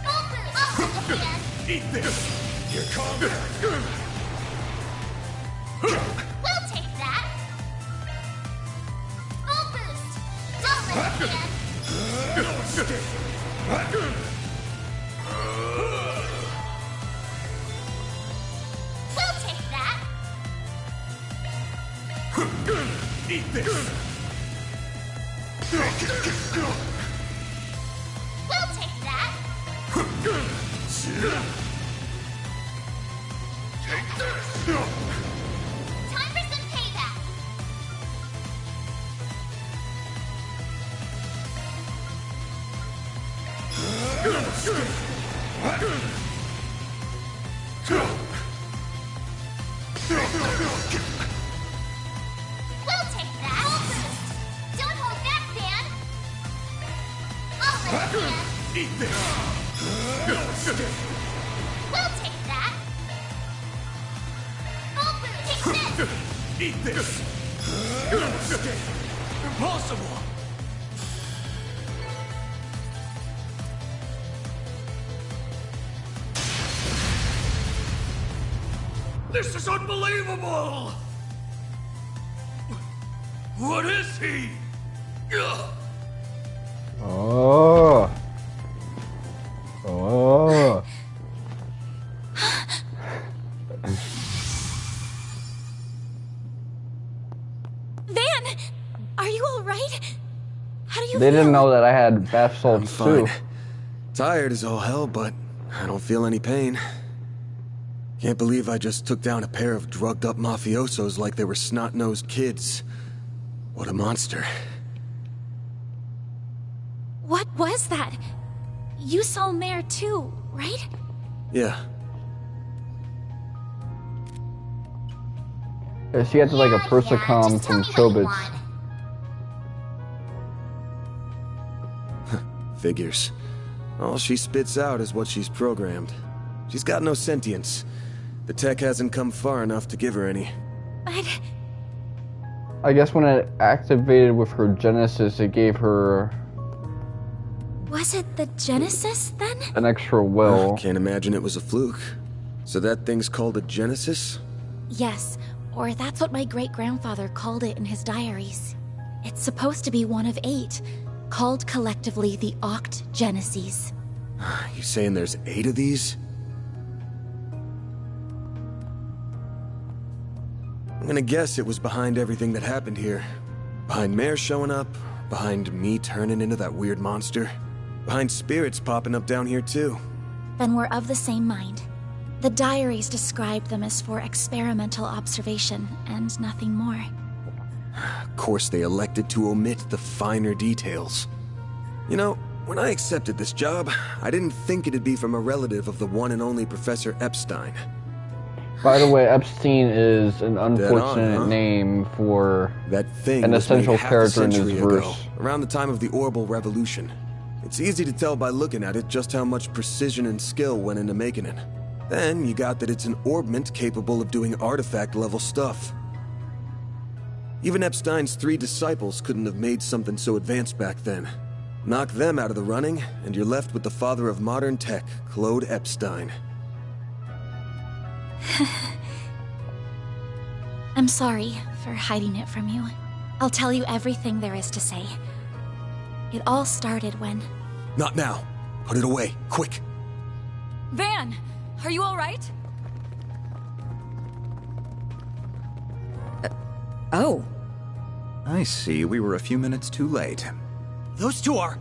Full boost. I'll hold the fan. Eat this! Here comes! We'll take that. Full boost. Don't let it We'll take that. Eat this! We'll take that. Take this! Time for some payback. We'll take that. Full boost. Don't hold back, Dan. I'll let it in. Eat this! We'll take that. Full boost. Take this. Eat this! Impossible! This is unbelievable! What is he? Oh. Oh. Van! Are you alright? How do you They feel? didn't know that I had bath salts too. Fine. Tired as all hell, but I don't feel any pain. Can't believe I just took down a pair of drugged-up mafiosos like they were snot-nosed kids. What a monster. What was that? You saw Mare too, right? Yeah. Yeah, she had like a persicom from Chobits. Figures. All she spits out is what she's programmed. She's got no sentience. The tech hasn't come far enough to give her any. But... I guess when it activated with her Genesis, it gave her... Was it the Genesis, then? an extra will. Can't imagine it was a fluke. So that thing's called a Genesis? Yes, or that's what my great-grandfather called it in his diaries. It's supposed to be one of 8, called collectively the Oct Geneses. You saying there's 8 of these? I'm gonna guess it was behind everything that happened here. Behind Mare showing up, behind me turning into that weird monster, behind spirits popping up down here too. Then we're of the same mind. The diaries described them as for experimental observation, and nothing more. Of course they elected to omit the finer details. You know, when I accepted this job, I didn't think it'd be from a relative of the one and only Professor Epstein. By the way, Epstein is an unfortunate huh? name for that thing an was essential made half a character in this century ago, verse. around the time of the Orbital Revolution. It's easy to tell by looking at it just how much precision and skill went into making it. Then you got that it's an orbment capable of doing artifact-level stuff. Even Epstein's 3 disciples couldn't have made something so advanced back then. Knock them out of the running, and you're left with the father of modern tech, Claude Epstein. I'm sorry for hiding it from you. I'll tell you everything there is to say. It all started when... Not now. Put it away, quick. Van, are you all right? Oh. I see. We were a few minutes too late. Those 2 are...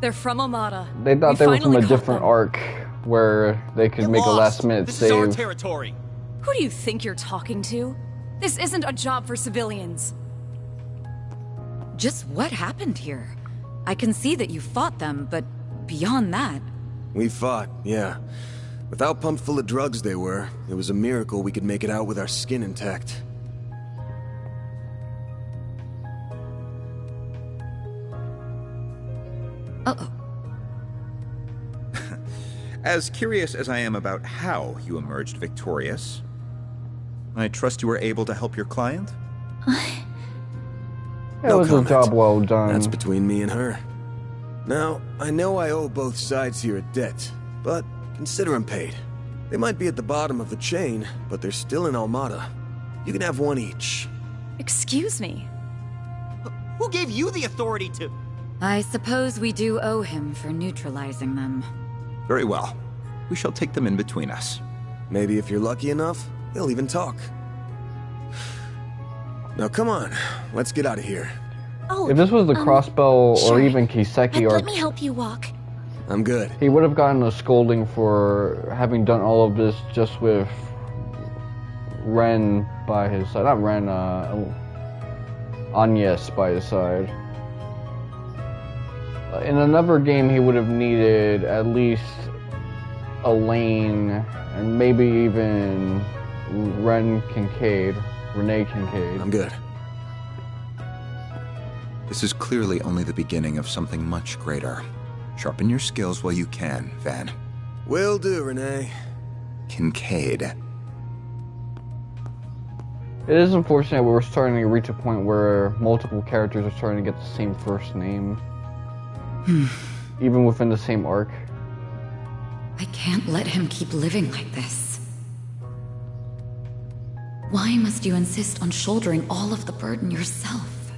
They're from Amada. They thought they were from a finally different caught arc where they could make a last-minute This save. is our territory. Who do you think you're talking to? This isn't a job for civilians. Just what happened here? I can see that you fought them, but beyond that... We fought, yeah. With how pumped full of drugs they were, it was a miracle we could make it out with our skin intact. Uh-oh. As curious as I am about how you emerged victorious, I trust you were able to help your client? It was a job well done. That's between me and her. Now, I know I owe both sides here a debt, but consider them paid. They might be at the bottom of the chain, but they're still in Almada. You can have one each. Excuse me. Who gave you the authority to... I suppose we do owe him for neutralizing them. Very well. We shall take them in between us. Maybe if you're lucky enough, they'll even talk. Now come on, let's get out of here. Oh, if this was the Crossbell sure. or even Kiseki Let arc, me help you walk. I'm good. he would have gotten a scolding for having done all of this just with Ren by his side. Not Ren, Agnes by his side. In another game, he would have needed at least Elaine and maybe even Renee Kincaid. I'm good. This is clearly only the beginning of something much greater. Sharpen your skills while you can, Van. Will do, Renee. Kincaid. It is unfortunate we're starting to reach a point where multiple characters are starting to get the same first name. Even within the same arc. I can't let him keep living like this. Why must you insist on shouldering all of the burden yourself?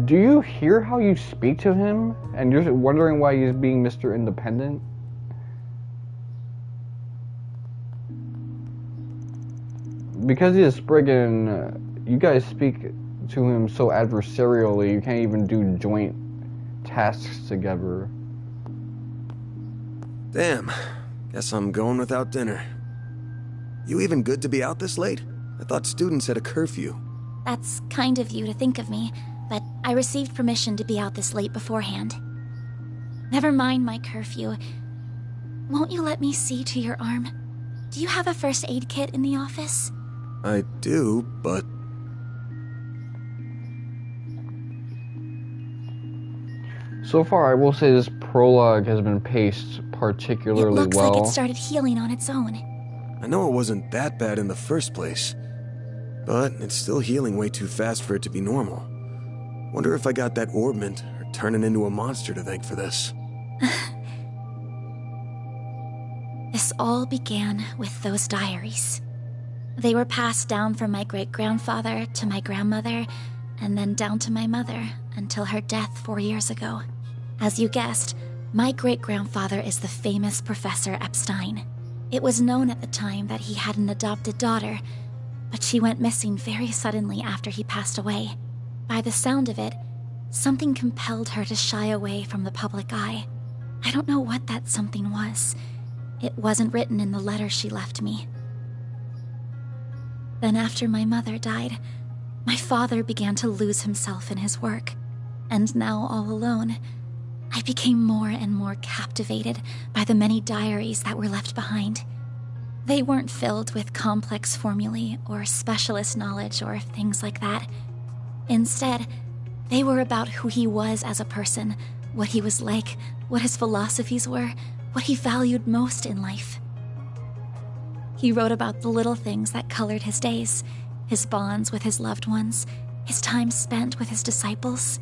Do you hear how you speak to him? And you're wondering why he's being Mr. Independent? Because he is Spriggan, you guys speak to him so adversarially, you can't even do joint tasks together. Damn. Guess I'm going without dinner. You even good to be out this late? I thought students had a curfew. That's kind of you to think of me, but I received permission to be out this late beforehand. Never mind my curfew. Won't you let me see to your arm? Do you have a first aid kit in the office? I do, but... So far, I will say this prologue has been paced particularly well. It looks like it started healing on its own. I know it wasn't that bad in the first place, but it's still healing way too fast for it to be normal. Wonder if I got that orbment or turning into a monster to thank for this. This all began with those diaries. They were passed down from my great-grandfather to my grandmother, and then down to my mother until her death 4 years ago. As you guessed, my great-grandfather is the famous Professor Epstein. It was known at the time that he had an adopted daughter, but she went missing very suddenly after he passed away. By the sound of it, something compelled her to shy away from the public eye. I don't know what that something was. It wasn't written in the letter she left me. Then after my mother died, my father began to lose himself in his work. And now all alone, I became more and more captivated by the many diaries that were left behind. They weren't filled with complex formulae or specialist knowledge or things like that. Instead, they were about who he was as a person, what he was like, what his philosophies were, what he valued most in life. He wrote about the little things that colored his days, his bonds with his loved ones, his time spent with his disciples.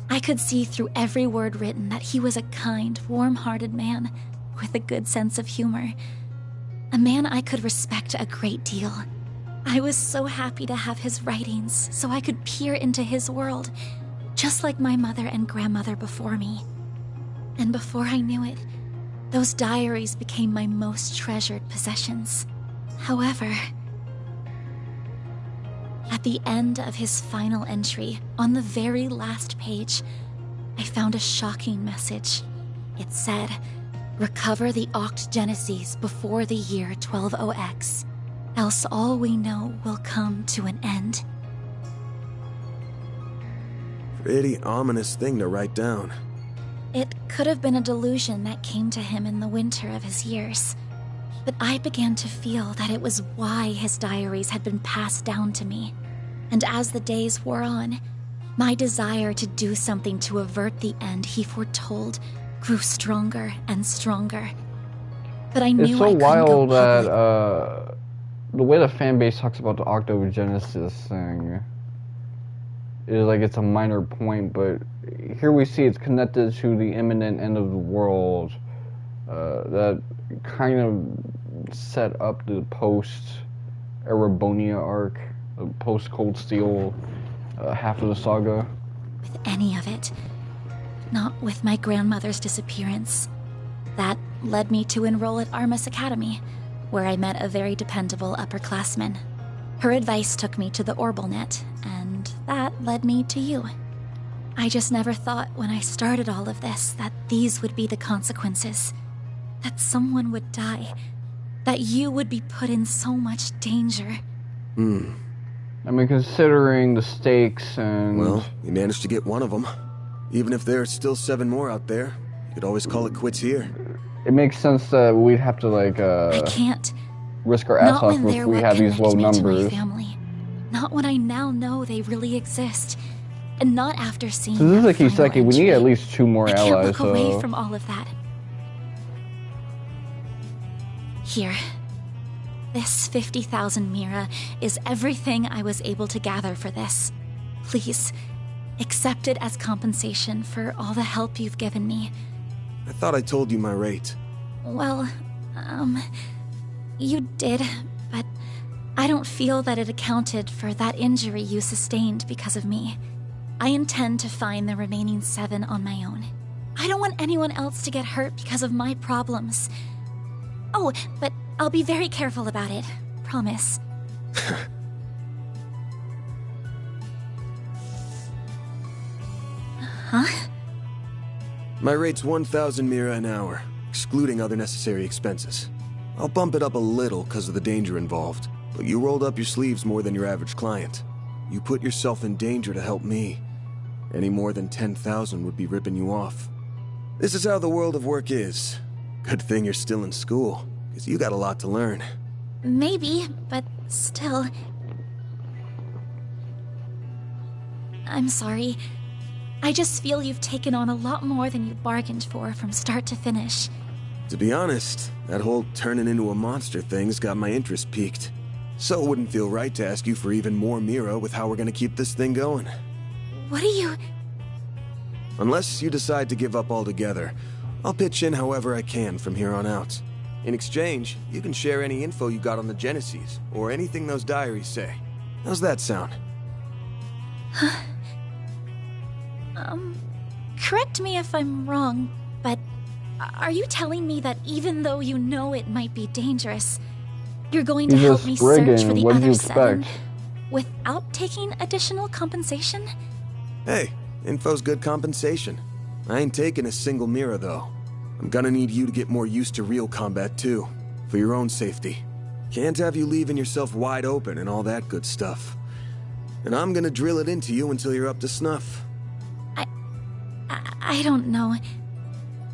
I could see through every word written that he was a kind, warm-hearted man with a good sense of humor. A man I could respect a great deal. I was so happy to have his writings so I could peer into his world, just like my mother and grandmother before me. And before I knew it, those diaries became my most treasured possessions. However, at the end of his final entry, on the very last page, I found a shocking message. It said, "Recover the Octogenesis before the year 120X, else all we know will come to an end." Pretty ominous thing to write down. It could have been a delusion that came to him in the winter of his years. But I began to feel that it was why his diaries had been passed down to me. And as the days wore on, my desire to do something to avert the end he foretold grew stronger and stronger. But I knew it's so I couldn't wild go that public. the way the fan base talks about the Octogenesis thing is like it's a minor point, but here we see it's connected to the imminent end of the world. That kind of set up the post-Erebonia arc, the post-Cold Steel half of the saga. With any of it. Not with my grandmother's disappearance. That led me to enroll at Armus Academy, where I met a very dependable upperclassman. Her advice took me to the Orbalnet, and that led me to you. I just never thought when I started all of this that these would be the consequences. That someone would die. That you would be put in so much danger. I mean, considering the stakes and... Well, you managed to get one of them. Even if there's still 7 more out there, you could always call it quits here. It makes sense that we'd have to, like, I can't. risk our ass off if we have these low numbers. Family. Not when I now know they really exist. And not after seeing So this is that a final Kiseki. We need at least 2 more I allies, can't look so... away from all of that. Here. This 50,000 Mira is everything I was able to gather for this. Please, accept it as compensation for all the help you've given me. I thought I told you my rate. Well, you did, but I don't feel that it accounted for that injury you sustained because of me. I intend to find the remaining 7 on my own. I don't want anyone else to get hurt because of my problems. Oh, but I'll be very careful about it. Promise. Huh? My rate's 1,000 mira an hour, excluding other necessary expenses. I'll bump it up a little because of the danger involved, but you rolled up your sleeves more than your average client. You put yourself in danger to help me. Any more than 10,000 would be ripping you off. This is how the world of work is. Good thing you're still in school, because you got a lot to learn. Maybe, but still... I'm sorry. I just feel you've taken on a lot more than you bargained for from start to finish. To be honest, that whole turning into a monster thing's got my interest piqued. So it wouldn't feel right to ask you for even more Mira with how we're gonna keep this thing going. What do you... Unless you decide to give up altogether, I'll pitch in however I can from here on out. In exchange, you can share any info you got on the Genesis, or anything those diaries say. How's that sound? Correct me if I'm wrong, but are you telling me that even though you know it might be dangerous, you're going to help me search for the other 7 without taking additional compensation? Hey, info's good compensation. I ain't taking a single Mira, though. I'm gonna need you to get more used to real combat, too, for your own safety. Can't have you leaving yourself wide open and all that good stuff. And I'm gonna drill it into you until you're up to snuff. I don't know.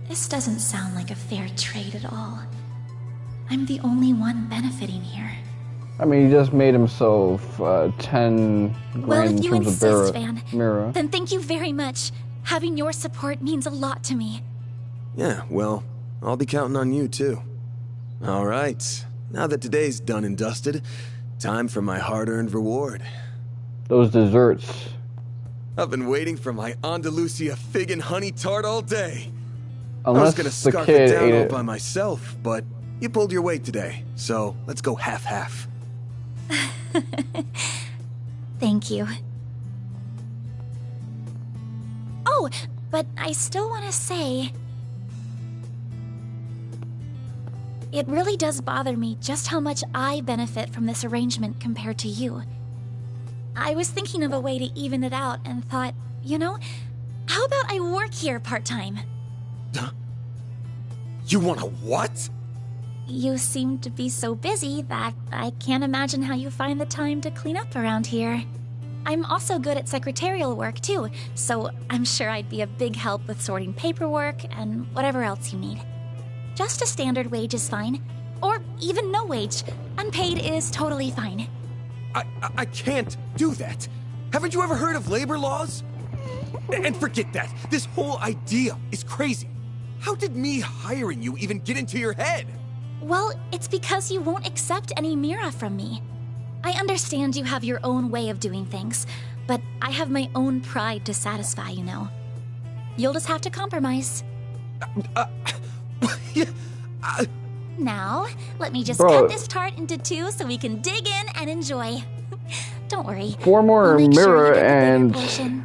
This doesn't sound like a fair trade at all. I'm the only one benefiting here. I mean, he just made himself 10 grand well, if you in terms insist, of Van, Mira. then thank you very much. Having your support means a lot to me. Yeah, well, I'll be counting on you, too. All right, now that today's done and dusted, time for my hard-earned reward. Those desserts. I've been waiting for my Andalusia fig and honey tart all day. Unless I was gonna the scarf kid it down ate all it. by myself, but you pulled your weight today, so let's go half-half. Thank you. Oh, but I still want to say... It really does bother me just how much I benefit from this arrangement compared to you. I was thinking of a way to even it out and thought, you know, how about I work here part-time? You want a what? You seem to be so busy that I can't imagine how you find the time to clean up around here. I'm also good at secretarial work too, so I'm sure I'd be a big help with sorting paperwork and whatever else you need. Just a standard wage is fine, or even no wage. Unpaid is totally fine. I can't do that. Haven't you ever heard of labor laws? And forget that. This whole idea is crazy. How did me hiring you even get into your head? Well, it's because you won't accept any Mira from me. I understand you have your own way of doing things, but I have my own pride to satisfy, you know. You'll just have to compromise. Now, let me just cut this tart into 2 so we can dig in and enjoy. Don't worry. 4 more I'll make Mira sure you get the bigger and portion.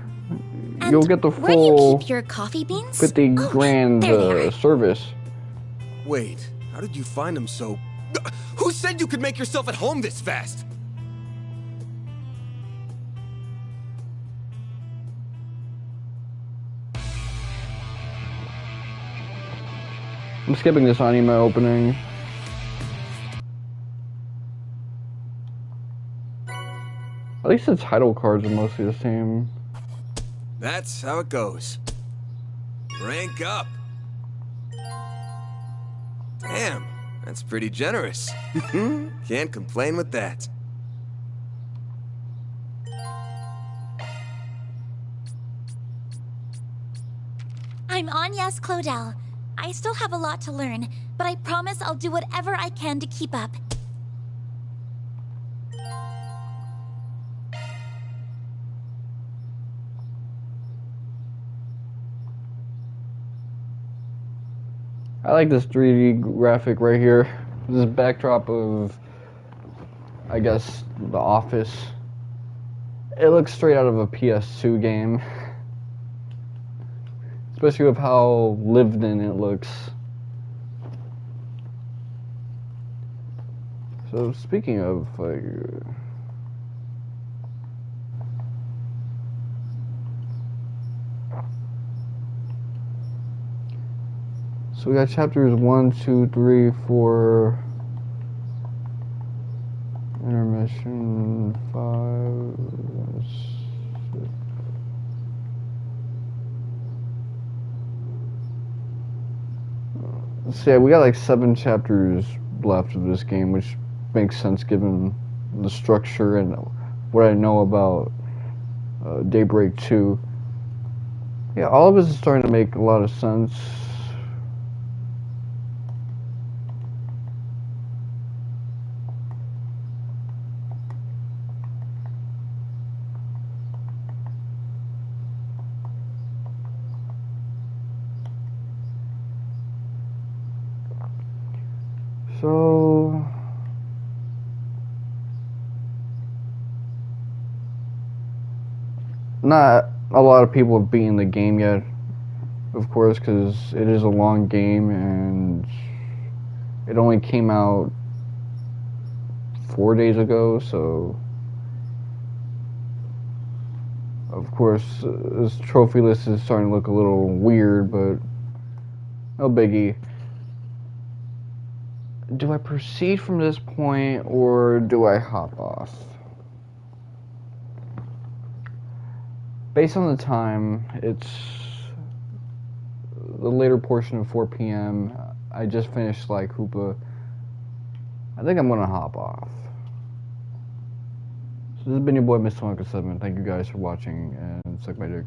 you'll get the Where do you full keep your coffee beans? 50 grand there they are. service. Wait, how did you find them so... Who said you could make yourself at home this fast? I'm skipping this anime opening. At least the title cards are mostly the same. That's how it goes. Rank up. Damn, that's pretty generous. Can't complain with that. I'm Agnes Claudel. I still have a lot to learn, but I promise I'll do whatever I can to keep up. I like this 3D graphic right here. This backdrop of, I guess, the office. It looks straight out of a PS2 game. Especially with how lived in it looks. So speaking of like so we got chapters 1, 2, 3, 4, intermission 5, 6. So yeah, we got like 7 chapters left of this game, which makes sense given the structure and what I know about Daybreak 2. Yeah, all of this is starting to make a lot of sense. So not a lot of people have beaten the game yet, of course, because it is a long game and it only came out 4 days ago, so of course this trophy list is starting to look a little weird, but no biggie. Do I proceed from this point or do I hop off? Based on the time, it's the later portion of 4 p.m. I just finished like Hoopa. I think I'm gonna hop off. So this has been your boy Mr. 7. Thank you guys for watching and suck my dick.